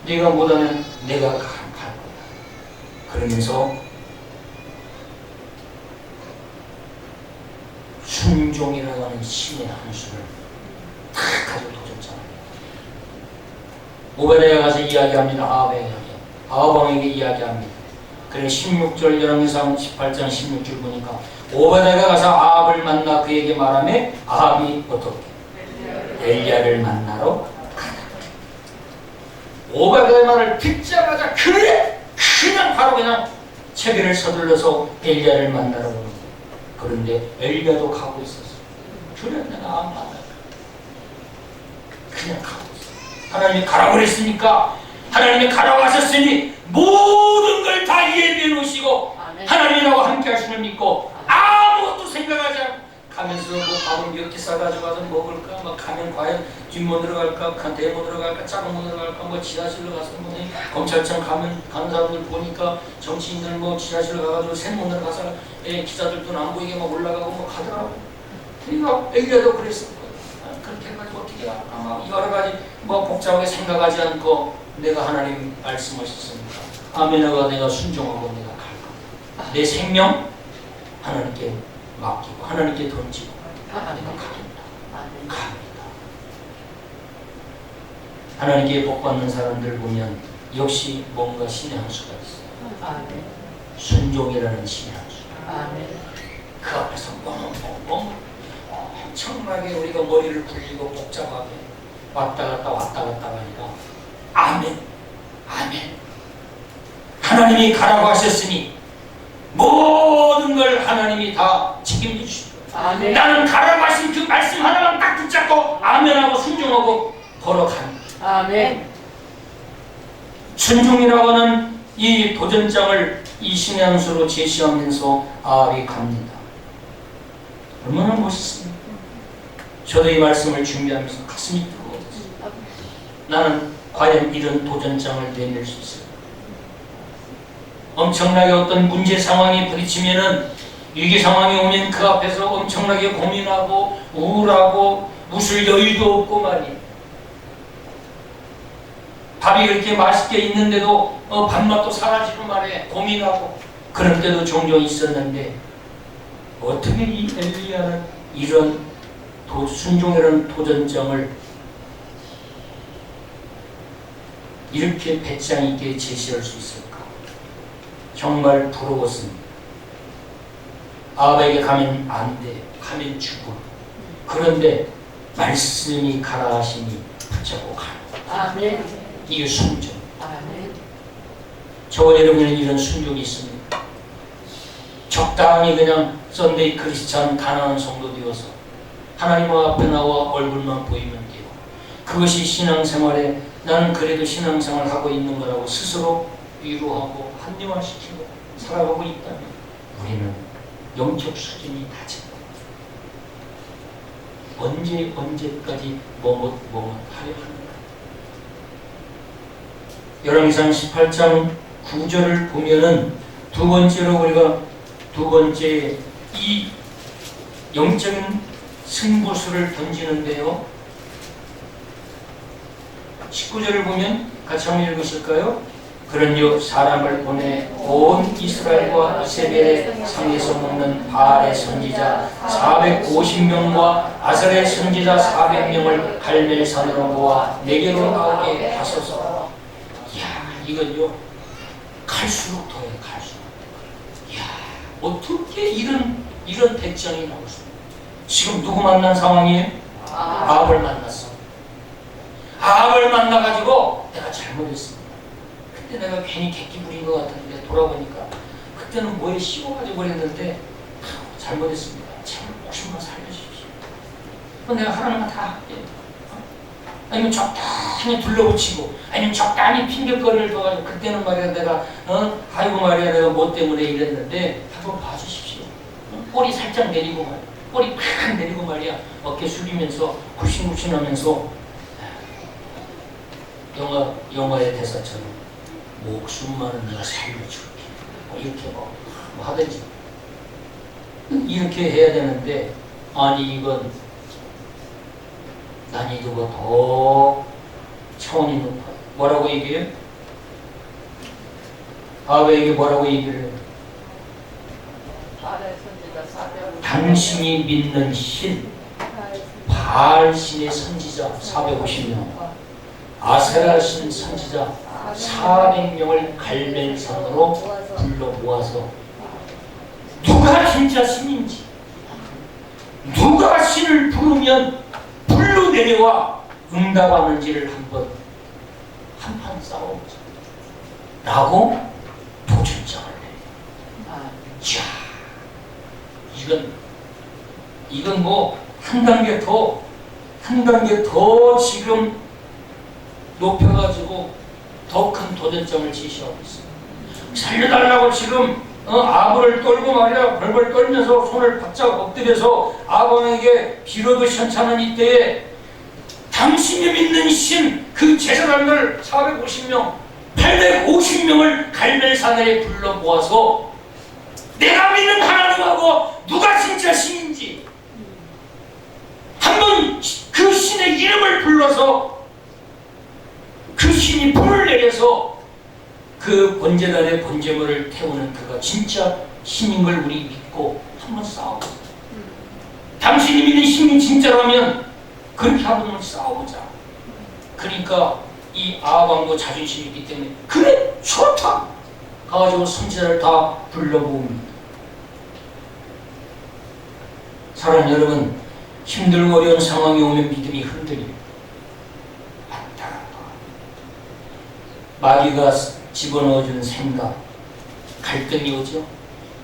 네가 못하면 내가 갈 거야. 그러면서 순종이라고 하는 신의 한 수를 다 가지고 도전잖아요. 오베데가 가서 이야기합니다. 아합왕에게 이야기합니다. 그래 16절 열왕기상 18장 16절 보니까 오베데가 가서 아합을 만나 그에게 말하며 아합이 어떻게? 엘리야를 만나러 가다. 오베데의 말을 듣자마자 그래! 그냥 바로 그냥 채비를 서둘러서 엘리야를 만나러 오는 거예요. 그런데 엘리야도 가고 있었어. 그래 내가 안 만나. 그냥 가고 있어. 하나님이 가라고 그랬으니까 하나님이 가라고 하셨으니 모든 걸 다 예비해 놓으시고 하나님이라고 함께 하심을 믿고 아무것도 생각하지 않고 가면서 뭐 밥을 몇 개 싸가지고 가서 먹을까? 막 가면 과연 뒷문으로 갈까? 대문으로 갈까? 작은 문으로 갈까? 뭐 지하실로 가서 뭐 검찰청 가면 가는 사람들 보니까 정치인들 뭐 지하실로 가가지고 샘문으로 가서 기자들도 안 보이게 막 올라가고 뭐 가더라고. 그러니까 엘리야도 그랬을 거야. 그렇게 해가지고 어떻게 아마 여러 가지 뭐 복잡하게 생각하지 않고 내가 하나님 말씀하셨으니까 아멘하고 내가 순종하고 내가 갈 겁니다. 내 생명 하나님께 맡기고 하나님께 던지고 내가 갑니다. 하나님께 복받는 사람들 보면 역시 뭔가 신의 한 수가 있어요. 순종이라는 신의 한 수. 그 앞에서 멍멍멍 엄청나게 우리가 머리를 굴리고 복잡하게 왔다 갔다 아니라 아멘. 하나님이 가라고 하셨으니 모든 걸 하나님이 다 책임져 주시고 나는 가라고 하신 그 말씀 하나만 딱 붙잡고 아멘하고 순종하고 걸어가는 아멘. 순종이라고 하는 이 도전장을 이 신의 한 수로 제시하면서 아합이 갑니다. 얼마나 멋있습니까? 저도 이 말씀을 준비하면서 가슴이 뜨거워졌어요. 나는 과연 이런 도전장을 내밀 수 있을까? 엄청나게 어떤 문제 상황이 부딪히면은 위기 상황이 오면 그 앞에서 엄청나게 고민하고 우울하고 웃을 여유도 없고 말이에요. 밥이 그렇게 맛있게 있는데도 밥맛도 사라지고 말이에요. 고민하고 그럴 때도 종종 있었는데 어떻게 이 엘리야는 이런 순종이라는 도전장을 이렇게 배짱 있게 제시할 수 있을까? 정말 부러웠습니다. 아합에게 가면 안 돼. 가면 죽어. 그런데 말씀이 가라 하시니 붙잡고 가라. 아멘. 이게 순종. 아멘. 저와 여러분은 이런 순종이 있습니다. 적당히 그냥 썬데이 크리스찬 가난한 성도 되어서 하나님 앞에 나와 얼굴만 보이면 돼요. 그것이 신앙생활에 나는 그래도 신앙생활을 하고 있는 거라고 스스로 위로하고 합리화시키고 살아가고 있다면 우리는 영적 수준이 낮은 거예요. 언제까지 하려 합니까? 열왕기상 18장 9절을 보면은 두 번째로 우리가 두 번째 이 영적인 승부수를 던지는데요. 19절을 보면 같이 한번 읽으실까요? 그런즉 사람을 보내 온 이스라엘과 이세벨의 상에서 먹는 바알의 선지자 450명과 아셀의 선지자 400명을 갈멜산으로 모아 내게로 나오게 하소서. 이야, 이건요 갈수록 더해, 갈수록. 이야, 어떻게 이런 백정이 나올 수 있어요? 지금 누구 만난 상황이에요? 아합을 만났어. 아합을 만나가지고 내가 잘못했습니다. 그때 내가 괜히 객기 부린 것 같은데 돌아보니까 그때는 뭐에 씌워가지고 그랬는데 잘못했습니다. 제발 목숨만 살려주십시오. 내가 하라는 거 다 할게요. 아니면 적당히 둘러붙이고 아니면 적당히 핑계거리를 둬가지고 그때는 말이야 내가 아이고 말이야 내가 뭐 때문에 이랬는데 한번 봐주십시오. 꼬리 살짝 내리고 말이야. 꼬리 팍 내리고 말이야. 어깨 숙이면서 굽신굽신하면서 영화의 대사처럼 목숨만은 내가 살려줄게. 이렇게 뭐 하든지 이렇게 해야 되는데 아니 이건 난이도가 더 차원이 높아. 뭐라고 얘기해요? 아합에게 뭐라고 얘기를 해요? 당신이 믿는 신 바알 신의 선지자 450명, 아세라 신 선지자 400명을 갈멜산으로 불러 모아서 누가 진짜 신인지, 누가 신을 부르면 불로 내려와 응답하는지를 한판 싸워보자 라고 도전장을 내요. 이야, 이건 뭐 한 단계 더 지금 높여가지고 더 큰 도전점을 제시하고 있습니다. 살려달라고 지금 아합을 떨고 말이야 벌벌 떨면서 손을 바짝 엎드려서 아합에게 빌어도 현찮은 이때에 당신이 믿는 신 그 제사장들 450명 850명을 갈멜산에 불러 모아서 내가 믿는 하나님하고 누가 진짜 신인지 한번 그 신의 이름을 불러서 그 신이 불을 내려서 그 번제단의 번제물을 태우는 그가 진짜 신인 걸 우리 믿고 한번 싸워보자. 당신이 믿는 신이 진짜라면 그렇게 한번 싸워보자. 그러니까 이 아합왕도 자존심이 있기 때문에 그래 좋다 가가지고 선지자를 다 불러 모읍니다. 사랑하는 여러분, 힘들고 어려운 상황이 오면 믿음이 흔들려요. 왔다 갔다. 마귀가 집어넣어준 생각, 갈등이 오죠.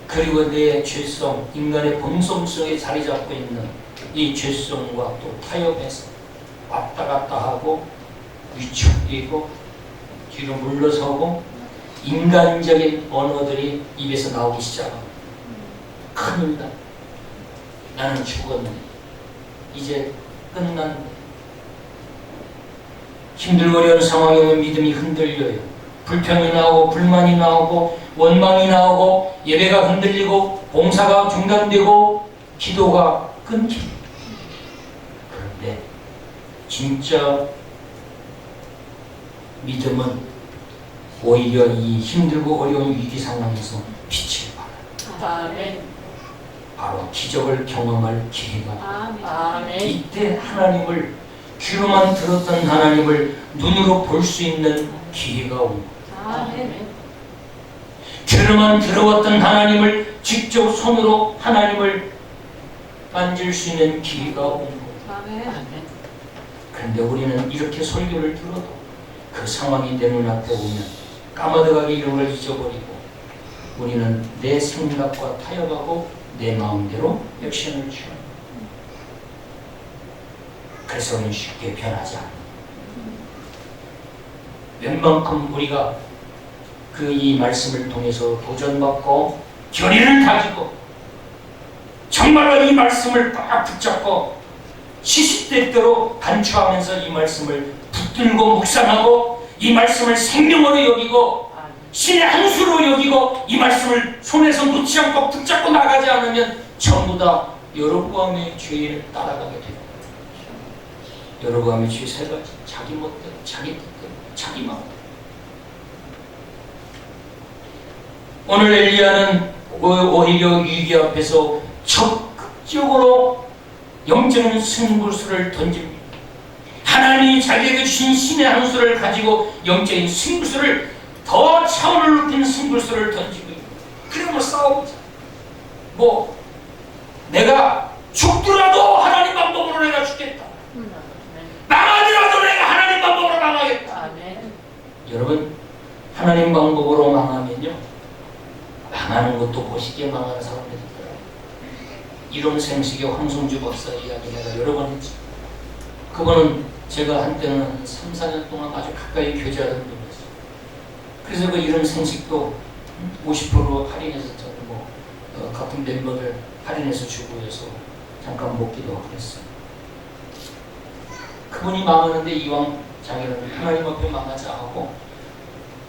그리고 내 죄성, 인간의 본성성에 자리 잡고 있는 이 죄성과 또 타협해서 왔다 갔다 하고 위축되고 뒤로 물러서고 인간적인 언어들이 입에서 나오기 시작합니다. 큰일이다. 나는 죽었네. 이제 끝났네. 힘들고 어려운 상황에 오면 믿음이 흔들려요. 불평이 나오고 불만이 나오고 원망이 나오고 예배가 흔들리고 봉사가 중단되고 기도가 끊깁니다. 그런데 진짜 믿음은 오히려 이 힘들고 어려운 위기 상황에서 빛을 발해요. 아멘. 바로 기적을 경험할 기회가 아멘. 이때 하나님을 귀로만 들었던 하나님을 눈으로 볼 수 있는 기회가 옵니다. 아멘. 귀로만 들어왔던 하나님을 직접 손으로 하나님을 만질 수 있는 기회가 온 거예요. 아멘. 그런데 우리는 이렇게 설교를 들어도 그 상황이 내 눈앞에 오면 까마득하게 이런 걸 잊어버리고 우리는 내 생각과 타협하고 내 마음대로 액션을 취합니다. 그래서 우리는 쉽게 변하지 않습니다. 웬만큼 우리가 이 말씀을 통해서 도전받고 결의를 다지고 정말로 이 말씀을 꽉 붙잡고 시시때때로 간추하면서 이 말씀을 붙들고 묵상하고 이 말씀을 생명으로 여기고 신의 한 수로 여기고 이 말씀을 손에서 놓지 않고 붙잡고 나가지 않으면 전부 다 여로보암의 죄를 따라가게 됩니다. 여로보암의 죄 세 가지: 자기 멋대로, 자기 뜻대로, 자기 마음대로. 오늘 엘리야는 오히려 위기 앞에서 적극적으로 영적인 승부수를 던집니다. 하나님이 자기에게 주신 신의 한 수를 가지고 영적인 승부수를 더 차원을 높인 승부수를 던지고 있는. 그래 뭐 싸워보자. 뭐 내가 죽더라도 하나님 방법으로 내가 죽겠다. 망하더라도 내가 하나님 방법으로 망하겠다. 아멘. 여러분, 하나님 방법으로 망하면요, 망하는 것도 멋있게 망하는 사람들이 있더라고요. 이론 생식의 황성주 박사 이야기 내가 여러 번 했지. 그거는 제가 한때는 3, 4년 동안 아주 가까이 교제하던 분이었어요. 그래서 그 이론 생식도 50% 할인해서 저는 같은 멤버들 할인해서 주고 해서 잠깐 먹기도 하고 그랬어요. 그분이 망하는데 이왕 자기는 하나님 앞에 망하자 하고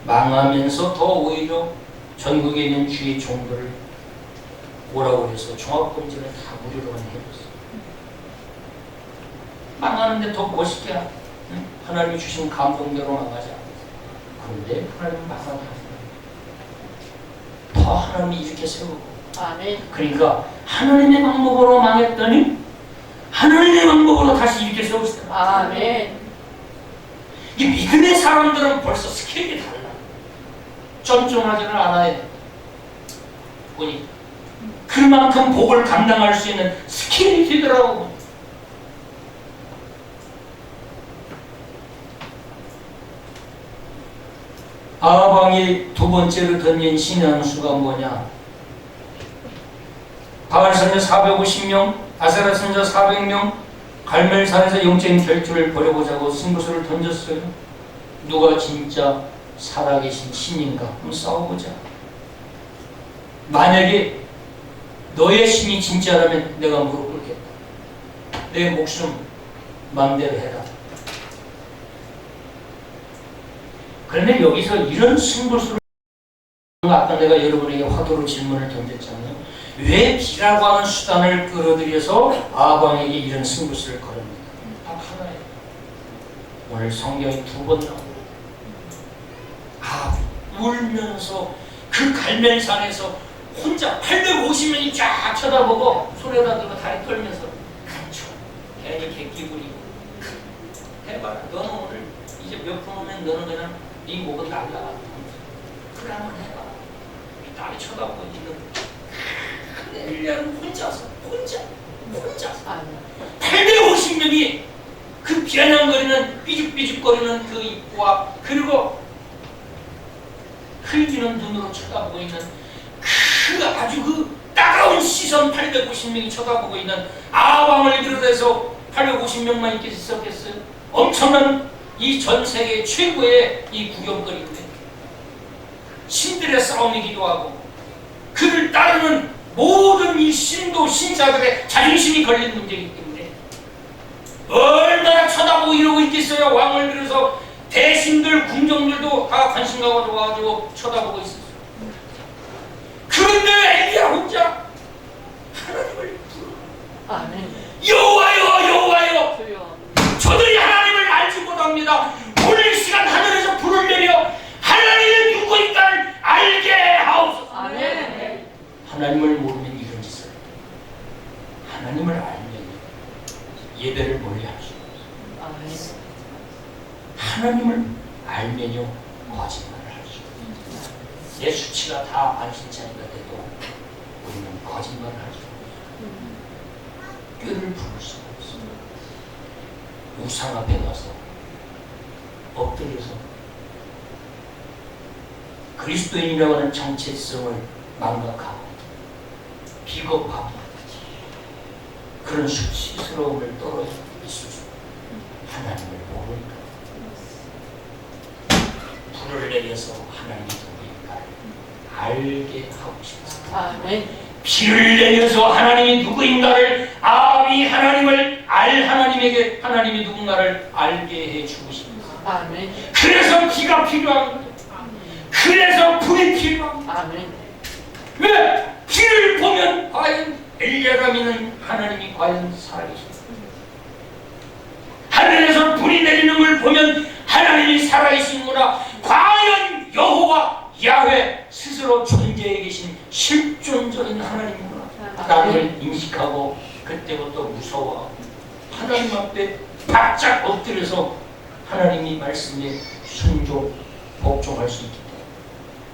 망하면서 더 오히려 전국에 있는 주의 종들을 뭐라고 그래서 종합검진을 다 무료로 해줬어요. 망하는데 더 멋있게 하나님이 주신 감동대로 망하자. 그런데 하나님은 망하게 하시는 더 하나님이 이렇게 세우고. 아멘. 그러니까 하나님의 방법으로 망했더니 하나님의 방법으로 다시 이렇게 세우시더라. 아멘. 이 믿음의 사람들은 벌써 스케일이 달라. 쫀쫀하지는 않아야 돼. 보니 그만큼 복을 감당할 수 있는 스케일이 되더라고. 아방이 두 번째로 던진 신의 한 수가 뭐냐? 바알 선자 450명, 아세라 선자 400명, 갈멜산에서 영적인 결투를 벌여보자고 승부수를 던졌어요. 누가 진짜 살아계신 신인가? 한번 싸워보자. 만약에 너의 신이 진짜라면 내가 무릎 꿇겠다. 내 목숨 마음대로 해라. 그런데 여기서 이런 승부수를, 아까 내가 여러분에게 화두로 질문을 던졌잖아요. 왜 비라고 하는 수단을 끌어들여서 아방에게 이런 승부수를 걸습니까? 딱 하나예요. 오늘 성경이 두 번 나오고 울면서 그 갈멜산에서 혼자 850명이 쫙 쳐다보고 손에다 들고 다리 떨면서 간초 괜히 객기 부리고 해봐라. 너는 오늘 이제 몇 분 오면 너는 그냥 네 목은 날라가. 그래 한번 해봐라. 다리 쳐다보고 있는 엘리야는 혼자서 850명이 그 비아냥거리는 삐죽삐죽거리는 그 입구와 그리고 흘기는 눈으로 쳐다보고 있는 그 아주 그 따가운 시선 850명이 쳐다보고 있는 아방을 비롯해서 850명만 있게 있었겠어요? 엄청난 이 전 세계 최고의 이 구경거리인데 신들의 싸움이기도 하고 그를 따르는 모든 이 신도 신자들의 자존심이 걸린 문제이기 때문에 얼마나 쳐다보고 이러고 있겠어요. 왕을 비롯해서 대신들 궁정들도 다 관심 가지고 쳐다보고 있었어요. 그런데 엘리야 혼자 하나님을 부르. 아멘. 여호와여 여호와여, 주여. 저들이 하나님을 알지 못합니다. 오늘 이 시간 하늘에서 불을 내려 하나님의 누구인가를 알게 하옵소서. 아멘. 하나님을 모르면 이런 짓을, 하나님을 알면 예배를 멀리 할 수 없어요. 아멘. 하나님을 알면요 거짓말을 할 수 없어요. 내 수치가 다 안신차니까 돼도 우리는 거짓말을 할 수 없어요. 꾀를 부를 수가 없어요. 우상 앞에 가서 엎드려서 그리스도인이라고 하는 정체성을 망각하고 비겁하고 그런 수치스러움을 떨어져 있을 수 하나님을 모르니까 불을 내려서 하나님이 누구인가 알게 하고 싶습니다. 아멘. 비를 내려서 하나님이 누구인가를 아비 하나님을 하나님에게 하나님이 누군가를 알게 해주고 싶습니다. 아멘. 그래서 비가 필요한 거예요. 그 그래서 불이 필요합니다. 아멘. 왜? 피를 보면 과연 엘리야가 믿는 하나님이 과연 살아계십니다. 하늘에서 불이 내리는 걸 보면 하나님이 살아계시는구나. 과연 여호와 야훼 스스로 존재해 계신 실존적인 하나님이구나. 나를 인식하고 그때부터 무서워 하나님 앞에 바짝 엎드려서 하나님이 말씀에 순종 복종할 수 있기 때문에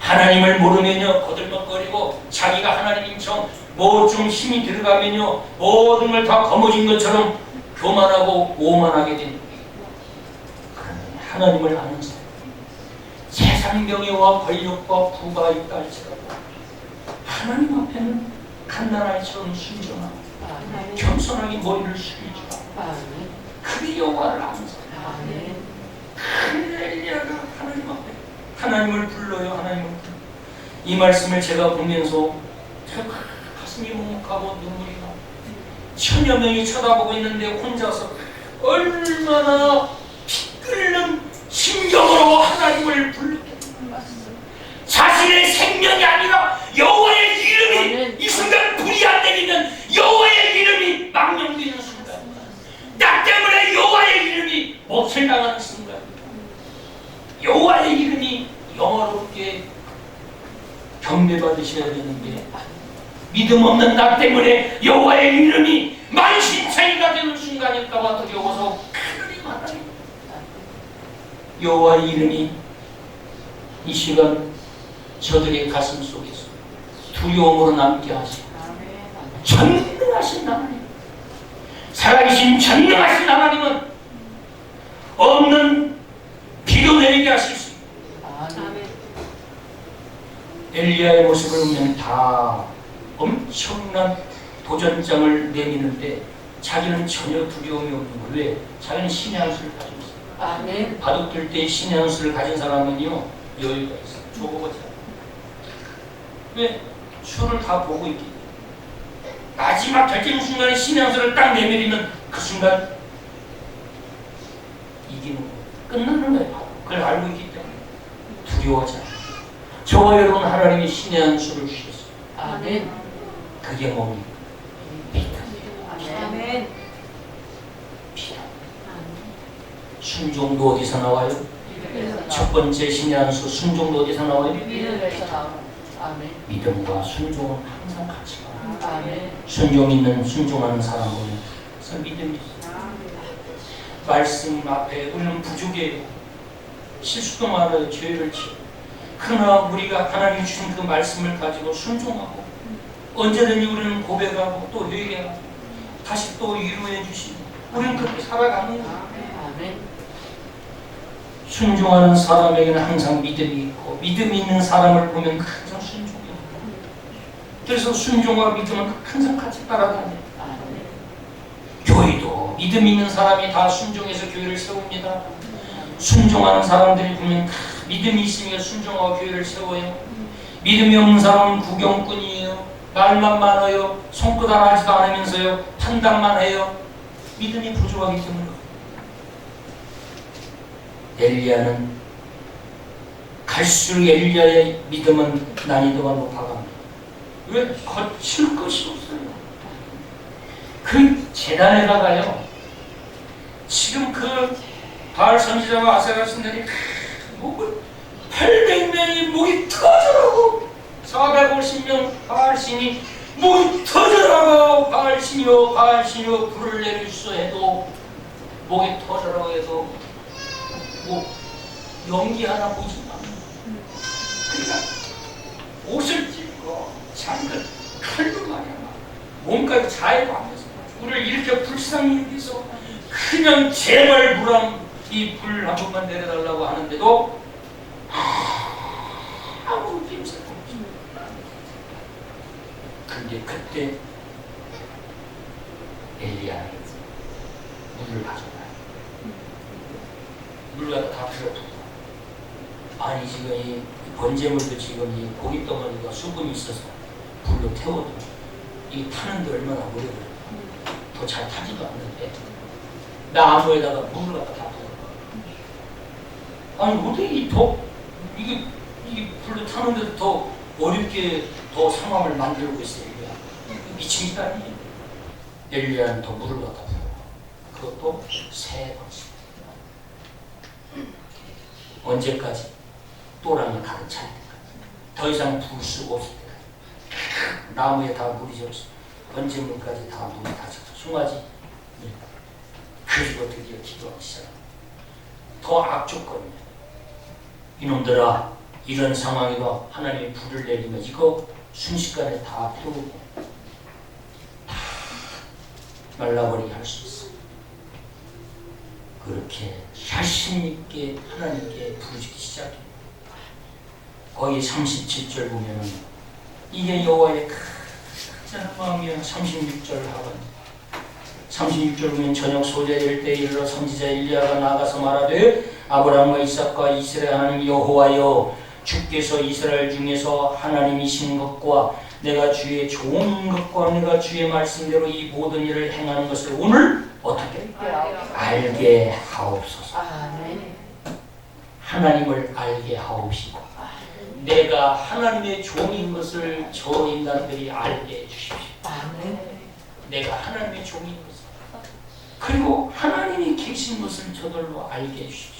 하나님을 모르면요 거들먹거리고 자기가 하나님처럼 뭐 좀 힘이 들어가면요 모든 걸 다 거머쥔 것처럼 교만하고 오만하게 되는 거예요. 그러나 하나님을 아는 사람 세상 명예와 권력과 부가 있다 할지라도 하나님 앞에는 갓난아이처럼 순종하고 겸손하게 머리를 숙이죠. 그게 여호와를 아는 사람. 그 엘리야가 하나님 앞에 하나님을 불러요. 하나님을 불러. 이 말씀을 제가 보면서 제가 가슴이 먹먹하고 눈물이 나고 천여 명이 쳐다보고 있는데 혼자서 얼마나 피 끓는 심경으로 하나님을 불렀겠다. 자신의 생명이 아니라 여호와의 이름이 이 순간 불이 안 내리면 여호와의 이름이 망령되는 순간, 나 때문에 여호와의 이름이 몹쓸 당하는 순간, 여호와의 이름이 영화롭게 경배받으셔야 되는데 믿음 없는 나 때문에 여호와의 이름이 만신창이가 되는 순간일까봐 두려워서 큰일이 많아요. 여호와의 이름이 이 시간 저들의 가슴 속에서 두려움으로 남게 하시고 전능하신 하나님, 살아계신 전능하신 하나님은 없는 비도 내리게 하실 수 있습니다. 엘리야의 모습을 보면 다 엄청난 도전장을 내미는데 자기는 전혀 두려움이 없는 거예요. 왜? 자기는 신의 한 수를 가지고 있어요. 바둑들 때 신의 한 수를 가진 사람은요 여유가 있어요. 저거보다 왜? 수를 다 보고 있기 때문에 마지막 결정 순간에 신의 한 수를 딱 내밀면 그 순간 이기는 거예요. 끝나는 거예요. 그걸 알고 있기 때문에 두려워하지 않아요. 저와 여러분 하나님이 신의 한 수를 주셨어요. 아멘. 그게 뭡니까? 믿음. 아멘. 순종도 어디서 나와요? 첫 번째 신의 한 수 순종도 어디서 나와요? 믿음에서 나오는. 아멘. 믿음과 순종은 항상 같이 가요. 아멘. 순종 있는 순종하는 사람은 그래서 믿음이 있어요. 말씀 앞에 우리는 부족해요. 실수도 많아요. 죄를 지어. 그러나 우리가 하나님 주신 그 말씀을 가지고 순종하고 언제든지 우리는 고백하고 또 회개하고 다시 또 위로해 주시고 우리는 그렇게 살아가는 거예요. 아멘. 순종하는 사람에게는 항상 믿음이 있고 믿음이 있는 사람을 보면 항상 순종해요. 그래서 순종과 믿음은 항상 같이 따라다녀요. 교회도 믿음 있는 사람이 다 순종해서 교회를 세웁니다. 순종하는 사람들이 보면 다 믿음이 있으니까 순종하고 교회를 세워요. 믿음이 없는 사람은 구경꾼이에요. 말만 많아요. 손끝 하나 하지도 않으면서요. 판단만 해요. 믿음이 부족하기 때문에. 엘리야는 갈수록 엘리야의 믿음은 난이도가 높아갑니다. 왜? 거칠 것이 없어요. 그 재단에다가요. 지금 그 바알 선지자와 아사랴 선지자들이 목을 800명이 목이 터져라고 450명 바알 신이 목이 터져라고 바알 신이여 바알 신이여 불을 내려주소 해도 목이 터져라고 해도 뭐 연기 하나 보지 않는. 그러니까 옷을 찢고 장글 칼로 말이야 몸까지 자해하면서 우리를 이렇게 불쌍히 여기서 그냥 제발 불안 이 불 한 번만 내려달라고 하는데도 아무 힘쓰고 없어. 근데 그때 엘리야는 물을 가져가요. 물 갖다 다 풀어주고 아니 지금 이 번제물도 지금 이 고기 덩어리가 수분이 있어서 불로 태워도 이게 타는데 얼마나 오래 걸려. 더 잘 타지도 않는데 나무에다가 물을 갖다 다 부어. 아니 어떻게 이게 이 불로 타는데도 더 어렵게 더 상황을 만들고 있어요. 미친 게 아니에요. 엘리야는 더 물을 갖다 부어. 그것도 3번씩. 언제까지? 또랑이 가득 찰 때까지. 더 이상 불 수가 없을 때까지. 나무에 다 물이 젖었어. 번제물까지 다 물이 다 젖었어. 숭아지. 그리고 드디어 기도하기 시작합니다. 더 악조건이야. 이놈들아, 이런 상황이고 하나님이 불을 내리면 이거 순식간에 다 태우고 다 말라버리게 할 수 있어. 그렇게 자신있게 하나님께 부르짖기 시작해. 거의 37절 보면은 이게 여호와의 크잖아 마음이야. 36절 하반 36절 보면 저녁 소재일 때에 이르러 선지자 엘리야가 나가서 말하되 아브라함과 이삭과 이스라엘 하나님 여호와여, 주께서 이스라엘 중에서 하나님이신 것과 내가 주의 좋은 것과 내가 주의 말씀대로 이 모든 일을 행하는 것을 오늘 어떻게 알게 하옵소서. 하나님을 알게 하옵시고 내가 하나님의 종인 것을 저 인간들이 알게 해주십시오. 내가 하나님의 종인 것을, 그리고 하나님이 계신 것을 저들로 알게 해주십시오.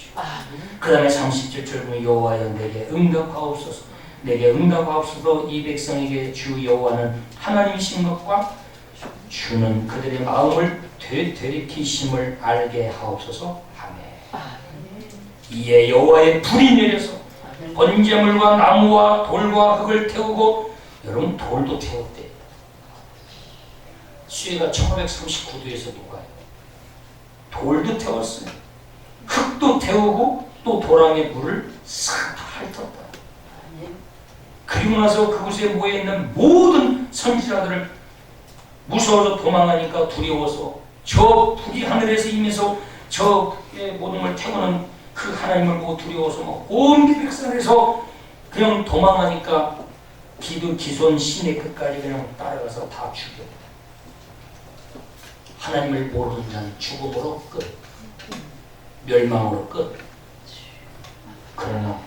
그 다음에 37절 보면 여호와여 내게 응답하옵소서. 내게 응답하옵소서. 이 백성에게 주 여호와는 하나님이신 것과 주는 그들의 마음을 되돌이키심을 알게 하옵소서. 아멘. 이에 여호와의 불이 내려서 번제물과 나무와 돌과 흙을 태우고, 여러분 돌도 태웠대. 수해가 1539도에서 녹아요. 돌도 태웠어요. 흙도 태우고 또 도랑의 물을 싹 핥았다. 그리고 나서 그곳에 모여있는 모든 선지자들을 무서워서 도망가니까 두려워서 저 불이 하늘에서 임해서 저 모든 걸 태우는 그 하나님을 보고 두려워서 온 백성에서 그냥 도망가니까 기손 신의 끝까지 그냥 따라가서 다 죽여. 하나님을 모르는 자는 죽음으로 끝, 멸망으로 끝. 그러나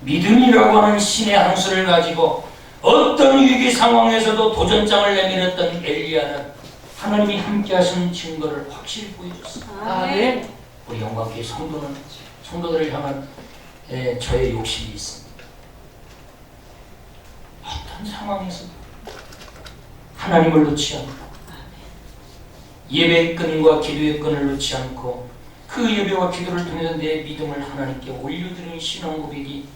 믿음이라고 하는 신의 한 수를 가지고 어떤 위기 상황에서도 도전장을 내밀었던 엘리야는 하나님이 함께 하신 증거를 확실히 보여줬습니다. 아멘. 우리 영광교회 성도들을 향한 저의 욕심이 있습니다. 어떤 상황에서도 하나님을 놓지 않고 예배의 끈과 기도의 끈을 놓지 않고 그 예배와 기도를 통해서 내 믿음을 하나님께 올려드리는 신앙 고백이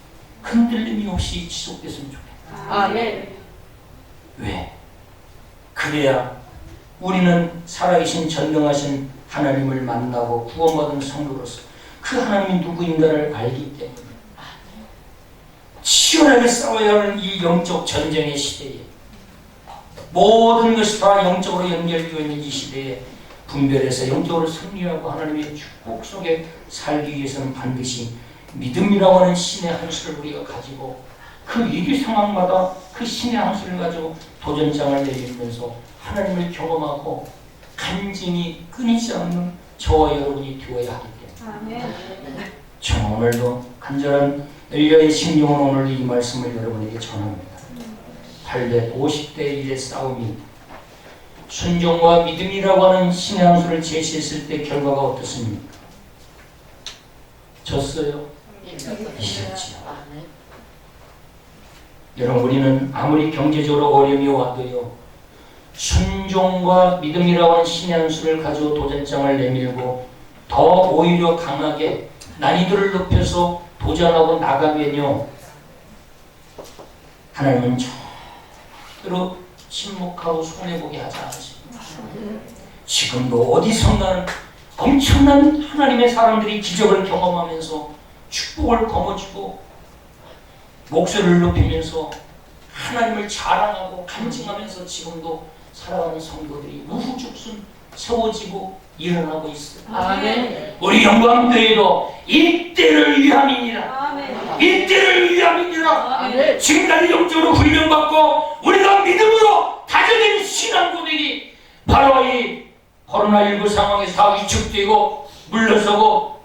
흔들림이 없이 지속됐으면 좋겠다. 아멘. 왜? 그래야 우리는 살아계신 전능하신 하나님을 만나고 구원받은 성도로서 그 하나님이 누구인가를 알기 때문에 치열하게 싸워야 하는 이 영적 전쟁의 시대에, 모든 것이 다 영적으로 연결되어 있는 이 시대에 분별해서 영적으로 승리하고 하나님의 축복 속에 살기 위해서는 반드시 믿음이라고 하는 신의 한 수를 우리가 가지고 그 위기 상황마다 그 신의 한 수를 가지고 도전장을 내밀면서 하나님을 경험하고 간증이 끊이지 않는 저와 여러분이 되어야 하기 때문에 저는 오늘도 간절한 엘리야의 심령은 오늘 이 말씀을 여러분에게 전합니다. 850대 1의 싸움이 순종과 믿음이라고 하는 신의 한 수를 제시했을 때 결과가 어떻습니까? 졌어요? 이겼지요. 여러분, 우리는 아무리 경제적으로 어려움이 와도요, 순종과 믿음이라고 하는 신의 한 수를 가지고 도전장을 내밀고 더 오히려 강하게 난이도를 높여서 도전하고 나가면요, 하나님은 절대로 침묵하고 손해보게 하지 않습니다. 지금도 어디선가는 엄청난 하나님의 사람들이 기적을 경험하면서 축복을 거머쥐고 목소리를 높이면서 하나님을 자랑하고 간증하면서 지금도 살아가는 성도들이 우후죽순 세워지고 일어나고 있어요. 아멘. 우리 영광교회도 이때를 위함입니다. 아멘. 이때를 위함입니다. 아멘. 지금까지 영적으로 훈련받고 우리가 믿음으로 다져낸 신앙 고백이 바로 이 코로나19 상황에서 다 위축되고 물러서고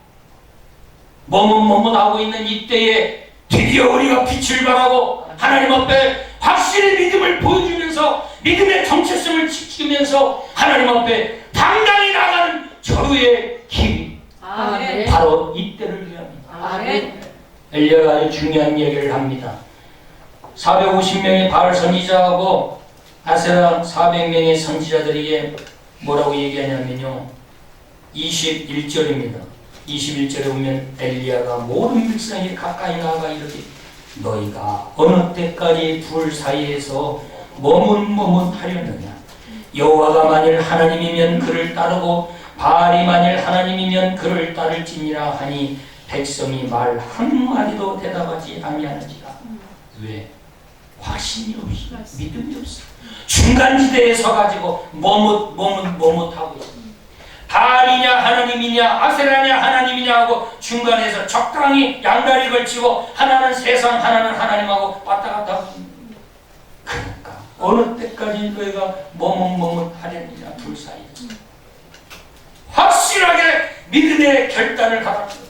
머뭇머뭇하고 있는 이때에 드디어 우리가 빛을 발하고 하나님 앞에 확실히 믿음을 보여주면서 믿음의 정체성을 지키면서 하나님 앞에 당당히 나가는 저의 길이 아멘. 바로 이때를 위함이다. 아멘. 엘리야가 아주 중요한 얘기를 합니다. 450명의 바알 선지자하고 아세라 400명의 선지자들에게 뭐라고 얘기하냐면요, 21절입니다. 21절에 보면 엘리야가 모든 백성이 가까이 나아가 이르되 너희가 어느 때까지 불 사이에서 머뭇머뭇하려느냐. 여호와가 만일 하나님이면 그를 따르고 바알이 만일 하나님이면 그를 따를지니라 하니 백성이 말 한마디도 대답하지 아니하는지라. 왜? 확신이 없어. 믿음이 없어. 중간지대에 서가지고 머뭇하고 있어. 바알이냐 하나님이냐 아세라냐 하나님이냐 하고 중간에서 적당히 양다리 걸치고 하나는 세상 하나는 하나님하고 왔다 갔다 하고 있는 거예요. 그러니까 어느 때까지 너희가 머뭇하려느냐. 둘 사이에서 확실하게 믿음의 결단을 받았는 거지.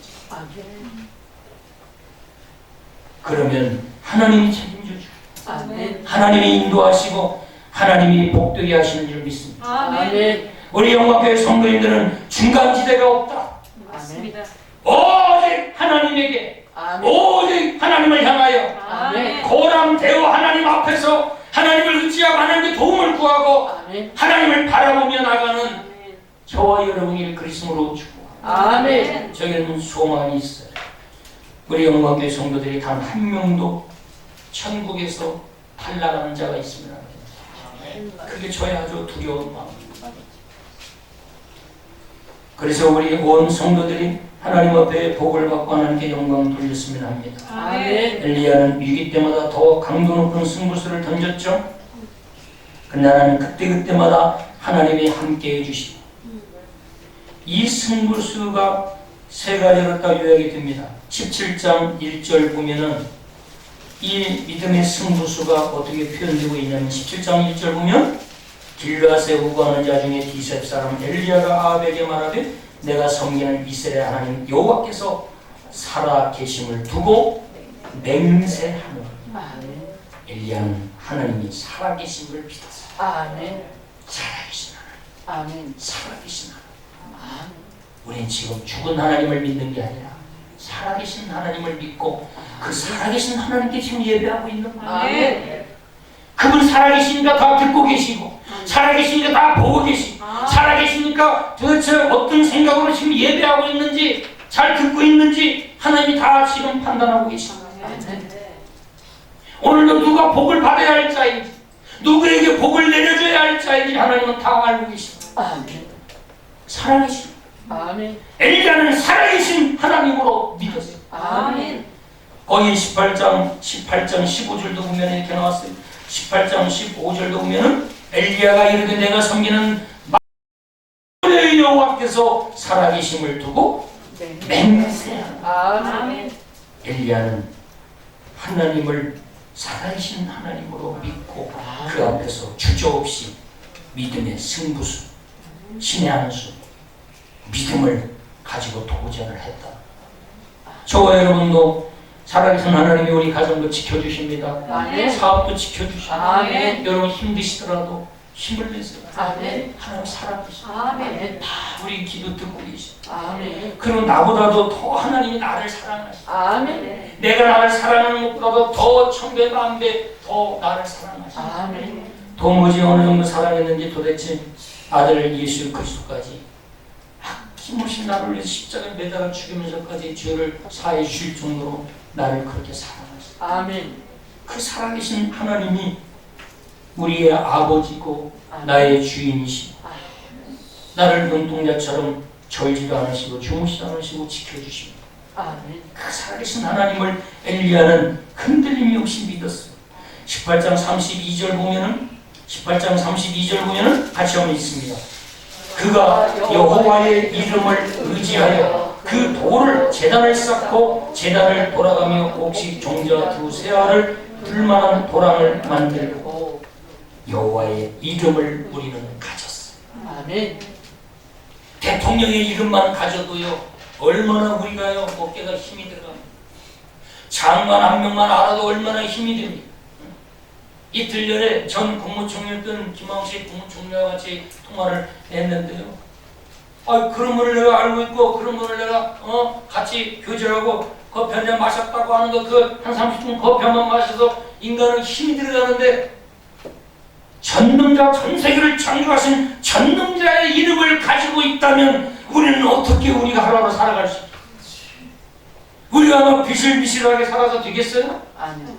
그러면 하나님이 책임져 주고 하나님이 인도하시고 하나님이 복되게 하시는 줄 믿습니다. 아멘. 우리 영광교회 성도님들은 중간지대가 없다. 맞습니다. 오직 하나님에게, 오직 하나님을 향하여 아멘. 고람되어 하나님 앞에서 하나님을 의지하고 하나님의 도움을 구하고 하나님을 바라보며 나가는 저와 여러분이 그리스도로 축복합니다. 아멘. 저에게는 소망이 있어요. 우리 영광교회 성도들이 단 한 명도 천국에서 탈락하는 자가 있으면 안 됩니다. 그게 저의 아주 두려운 마음입니다. 그래서 우리 온 성도들이 하나님 앞에 복을 받고 하나님께 영광 돌렸으면 합니다. 아멘. 엘리야는 위기 때마다 더 강도 높은 승부수를 던졌죠. 그러나 그때마다 하나님이 함께 해주시고 이 승부수가 세 가지로 딱 요약이 됩니다. 17장 1절 보면은 이 믿음의 승부수가 어떻게 표현되고 있냐면 17장 1절 보면 길르앗에 우거하는 자 중에 디셉 사람 엘리야가 아합에게 말하되 내가 섬기는 이스라엘 하나님 여호와께서 살아 계심을 두고 맹세하노라. 엘리야는 하나님이 살아 계심을 믿었어요. 살아계신 하나님, 살아계신 하나님. 우리는 지금 죽은 하나님을 믿는 게 아니라 살아계신 하나님을 믿고 그 살아계신 하나님께 지금 예배하고 있는 거예요. 그분 살아계시니까 다 듣고 계시고 살아계시니까 다 보고 계시고 살아계시니까 도대체 어떤 생각으로 지금 예배하고 있는지 잘 듣고 있는지 하나님이 다 지금 판단하고 계십니다. 오늘도 누가 복을 받아야 할 자인지 누구에게 복을 내려줘야 할 자인지 하나님은 다 알고 계십니다. 살아계신 엘리야는 살아계신 하나님으로 믿었어요. 거기 18장 15절도 보면 이렇게 나왔어요. 18장 15절도 보면은 엘리야가 이르되 내가 섬기는 만군의 여호와께서 살아계심을 두고 맹세하노라. 엘리야는 하나님을 살아계신 하나님으로 믿고 그 앞에서 주저없이 믿음의 승부수, 신의 한수, 믿음을 가지고 도전을 했다. 저와 여러분도 살아계신 하나님이 우리 가정도 지켜주십니다. 사업도 지켜주십니다. 여러분 힘드시더라도 힘을 내세요. 하나님 살아계십니다. 다 우리 기도 듣고 계십니다. 그리고 나보다도 더 하나님이 나를 사랑하십니다. 내가 나를 사랑하는 것보다도 더 천배 만배 더 나를 사랑하십니다. 도무지 어느 정도 사랑했는지 도대체 아들 예수 그리스도까지 아낌없이 나를 위해서 십자가에 매달아 죽이면서까지 죄를 사해 주실 정도로 나를 그렇게 사랑하셨다. 그 살아계신 하나님이 우리의 아버지고 나의 주인이시고 나를 눈동자처럼 절지도 않으시고 주무시도 않으시고 지켜주십니다. 그 살아계신 하나님을 엘리야는 흔들림이 없이 믿었어요. 18장 32절 보면은 같이 한번 읽습니다. 그가 여호와의 이름을 의지하여 그 돌을 제단을 쌓고 제단을 돌아가며 옥식 종자 두세 알을 둘만한 도랑을 만들고 여호와의 이름을 우리는 가졌어요. 대통령의 이름만 가져도요 얼마나 우리가요 어깨가 힘이 들어갑니다. 장관 한 명만 알아도 얼마나 힘이 됩니까? 이틀 전에 전 국무총리였던 김황식 국무총리와 같이 통화를 했는데요. 그런 거를 내가 알고 있고 그런 거를 내가 같이 교제하고 커피 한 잔 마셨다고 하는 거 그 한 30분 커피 한 번 마셔서 인간은 힘이 들어가는데 전능자 전 세계를 창조하신 전능자의 이름을 가지고 있다면 우리는 어떻게 우리가 하루하루 살아갈 수 있겠어요? 우리가 비실비실하게 살아서 되겠어요? 아니요.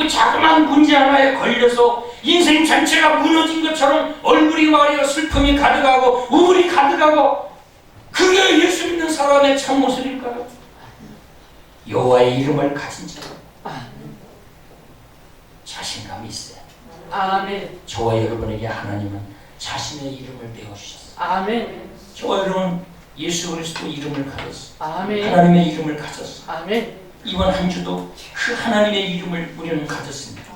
자그마한 문제 하나에 걸려서 인생 전체가 무너진 것처럼 얼굴이 말이야 슬픔이 가득하고 우울이 가득하고 그게 예수 믿는 사람의 참모습일까요? 여호와의 이름을 가진 자 자신감이 있어요. 아멘. 저와 여러분에게 하나님은 자신의 이름을 내어주셨어요. 아멘. 저와 여러분은 예수 그리스도 이름을 가졌어요. 아멘. 하나님의 이름을 가졌어요. 아멘. 이번 한 주도 그 하나님의 이름을 우리는 가졌습니다.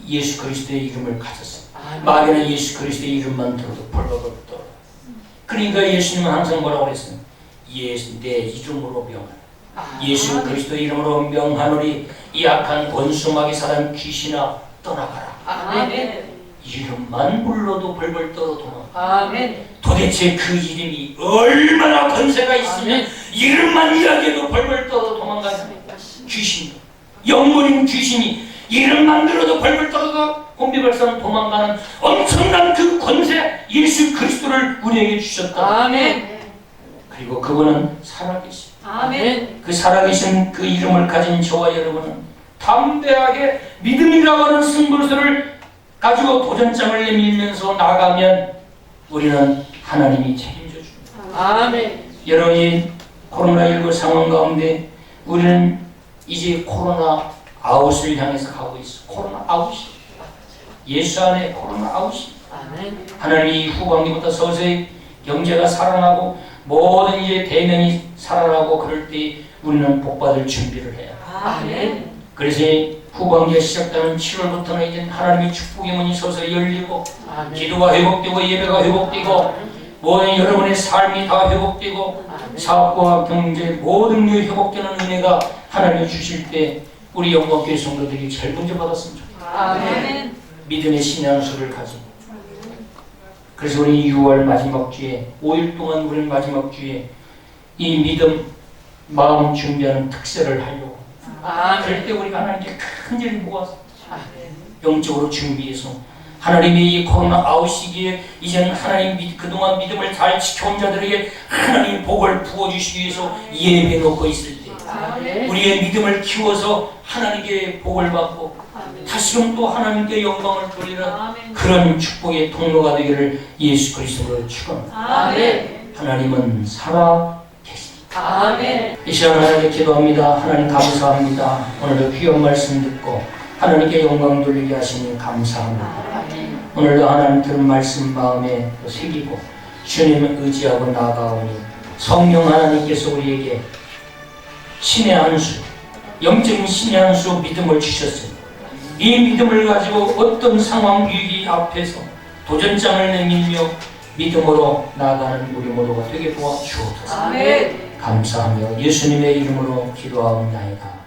예수 그리스도의 이름을 가졌어요. 마귀는 예수 그리스도의 이름만 들어도 벌벌벌 떨어. 그러니까 예수님은 항상 뭐라고 그랬어요? 내 이름으로 명하라. 예수 그리스도의 이름으로 명하노니 이 악한 권수마귀 사단 귀신아 떠나가라. 아멘. 이름만 불러도 벌벌 떨어 도망가. 아멘. 도대체 그 이름이 얼마나 권세가 있으면 이름만 이야기해도 벌벌 떨어 도망가는 귀신, 영물인 귀신이 이름만 들어도 벌벌 떨어서 곤비발산 도망가는 엄청난 그 권세 예수 그리스도를 우리에게 주셨다. 아멘. 그리고 그분은 살아계십니다. 아멘. 그 살아계신 그 이름을 가진 저와 여러분은 담대하게 믿음이라고 하는 승부수를 가지고 도전장을 내밀면서 나가면 우리는 하나님이 책임져 줍니다. 아멘. 여러분이 코로나19 상황 가운데 우리는 이제 코로나 아웃을 향해서 가고 있어. 코로나 아웃이 예수 안에 코로나 아웃이. 아멘. 하나님이 후반기부터 서서히 경제가 살아나고 모든 이제 대면이 살아나고 그럴 때 우리는 복받을 준비를 해야 합니다. 아멘. 그래서 후반기가 시작되는 7월부터는 이제 하나님의 축복의 문이 서서히 열리고 아멘. 기도가 회복되고 예배가 회복되고 모든 여러분의 삶이 다 회복되고 사업과 경제 모든 게 회복되는 은혜가 하나님이 주실 때 우리 영광교회 성도들이 제일 먼저 받았으면 좋겠다. 아멘. 믿음의 신앙수를 가지고 그래서 우리 6월 마지막 주에 5일 동안 우리 마지막 주에 이 믿음 마음 준비하는 특세를 하려고 그럴 때 우리가 하나님께 간절히 모아서 영적으로 준비해서 하나님의 이 코로나 아웃 시기에 이제는 하나님 그동안 믿음을 잘 지켜온 자들에게 하나님의 복을 부어주시기 위해서 예배 놓고 있을 때 우리의 믿음을 키워서 하나님께 복을 받고 다시금 또 하나님께 영광을 돌리는 그런 축복의 통로가 되기를 예수 그리스도로 축원합니다. 하나님은 살아 계십니다. 아멘. 이 시간 하나님께 기도합니다. 하나님 감사합니다. 오늘도 귀한 말씀 듣고 하나님께 영광 돌리게 하시니 감사합니다. 오늘도 하나님 들은 말씀 마음에 새기고 주님을 의지하고 나아가오니 성령 하나님께서 우리에게 신의 한 수, 영적인 신의 한 수 믿음을 주셨습니다. 이 믿음을 가지고 어떤 상황 위기 앞에서 도전장을 내밀며 믿음으로 나아가는 우리 모두가 되게 도와주옵소서. 아멘. 감사하며 예수님의 이름으로 기도하옵나이다.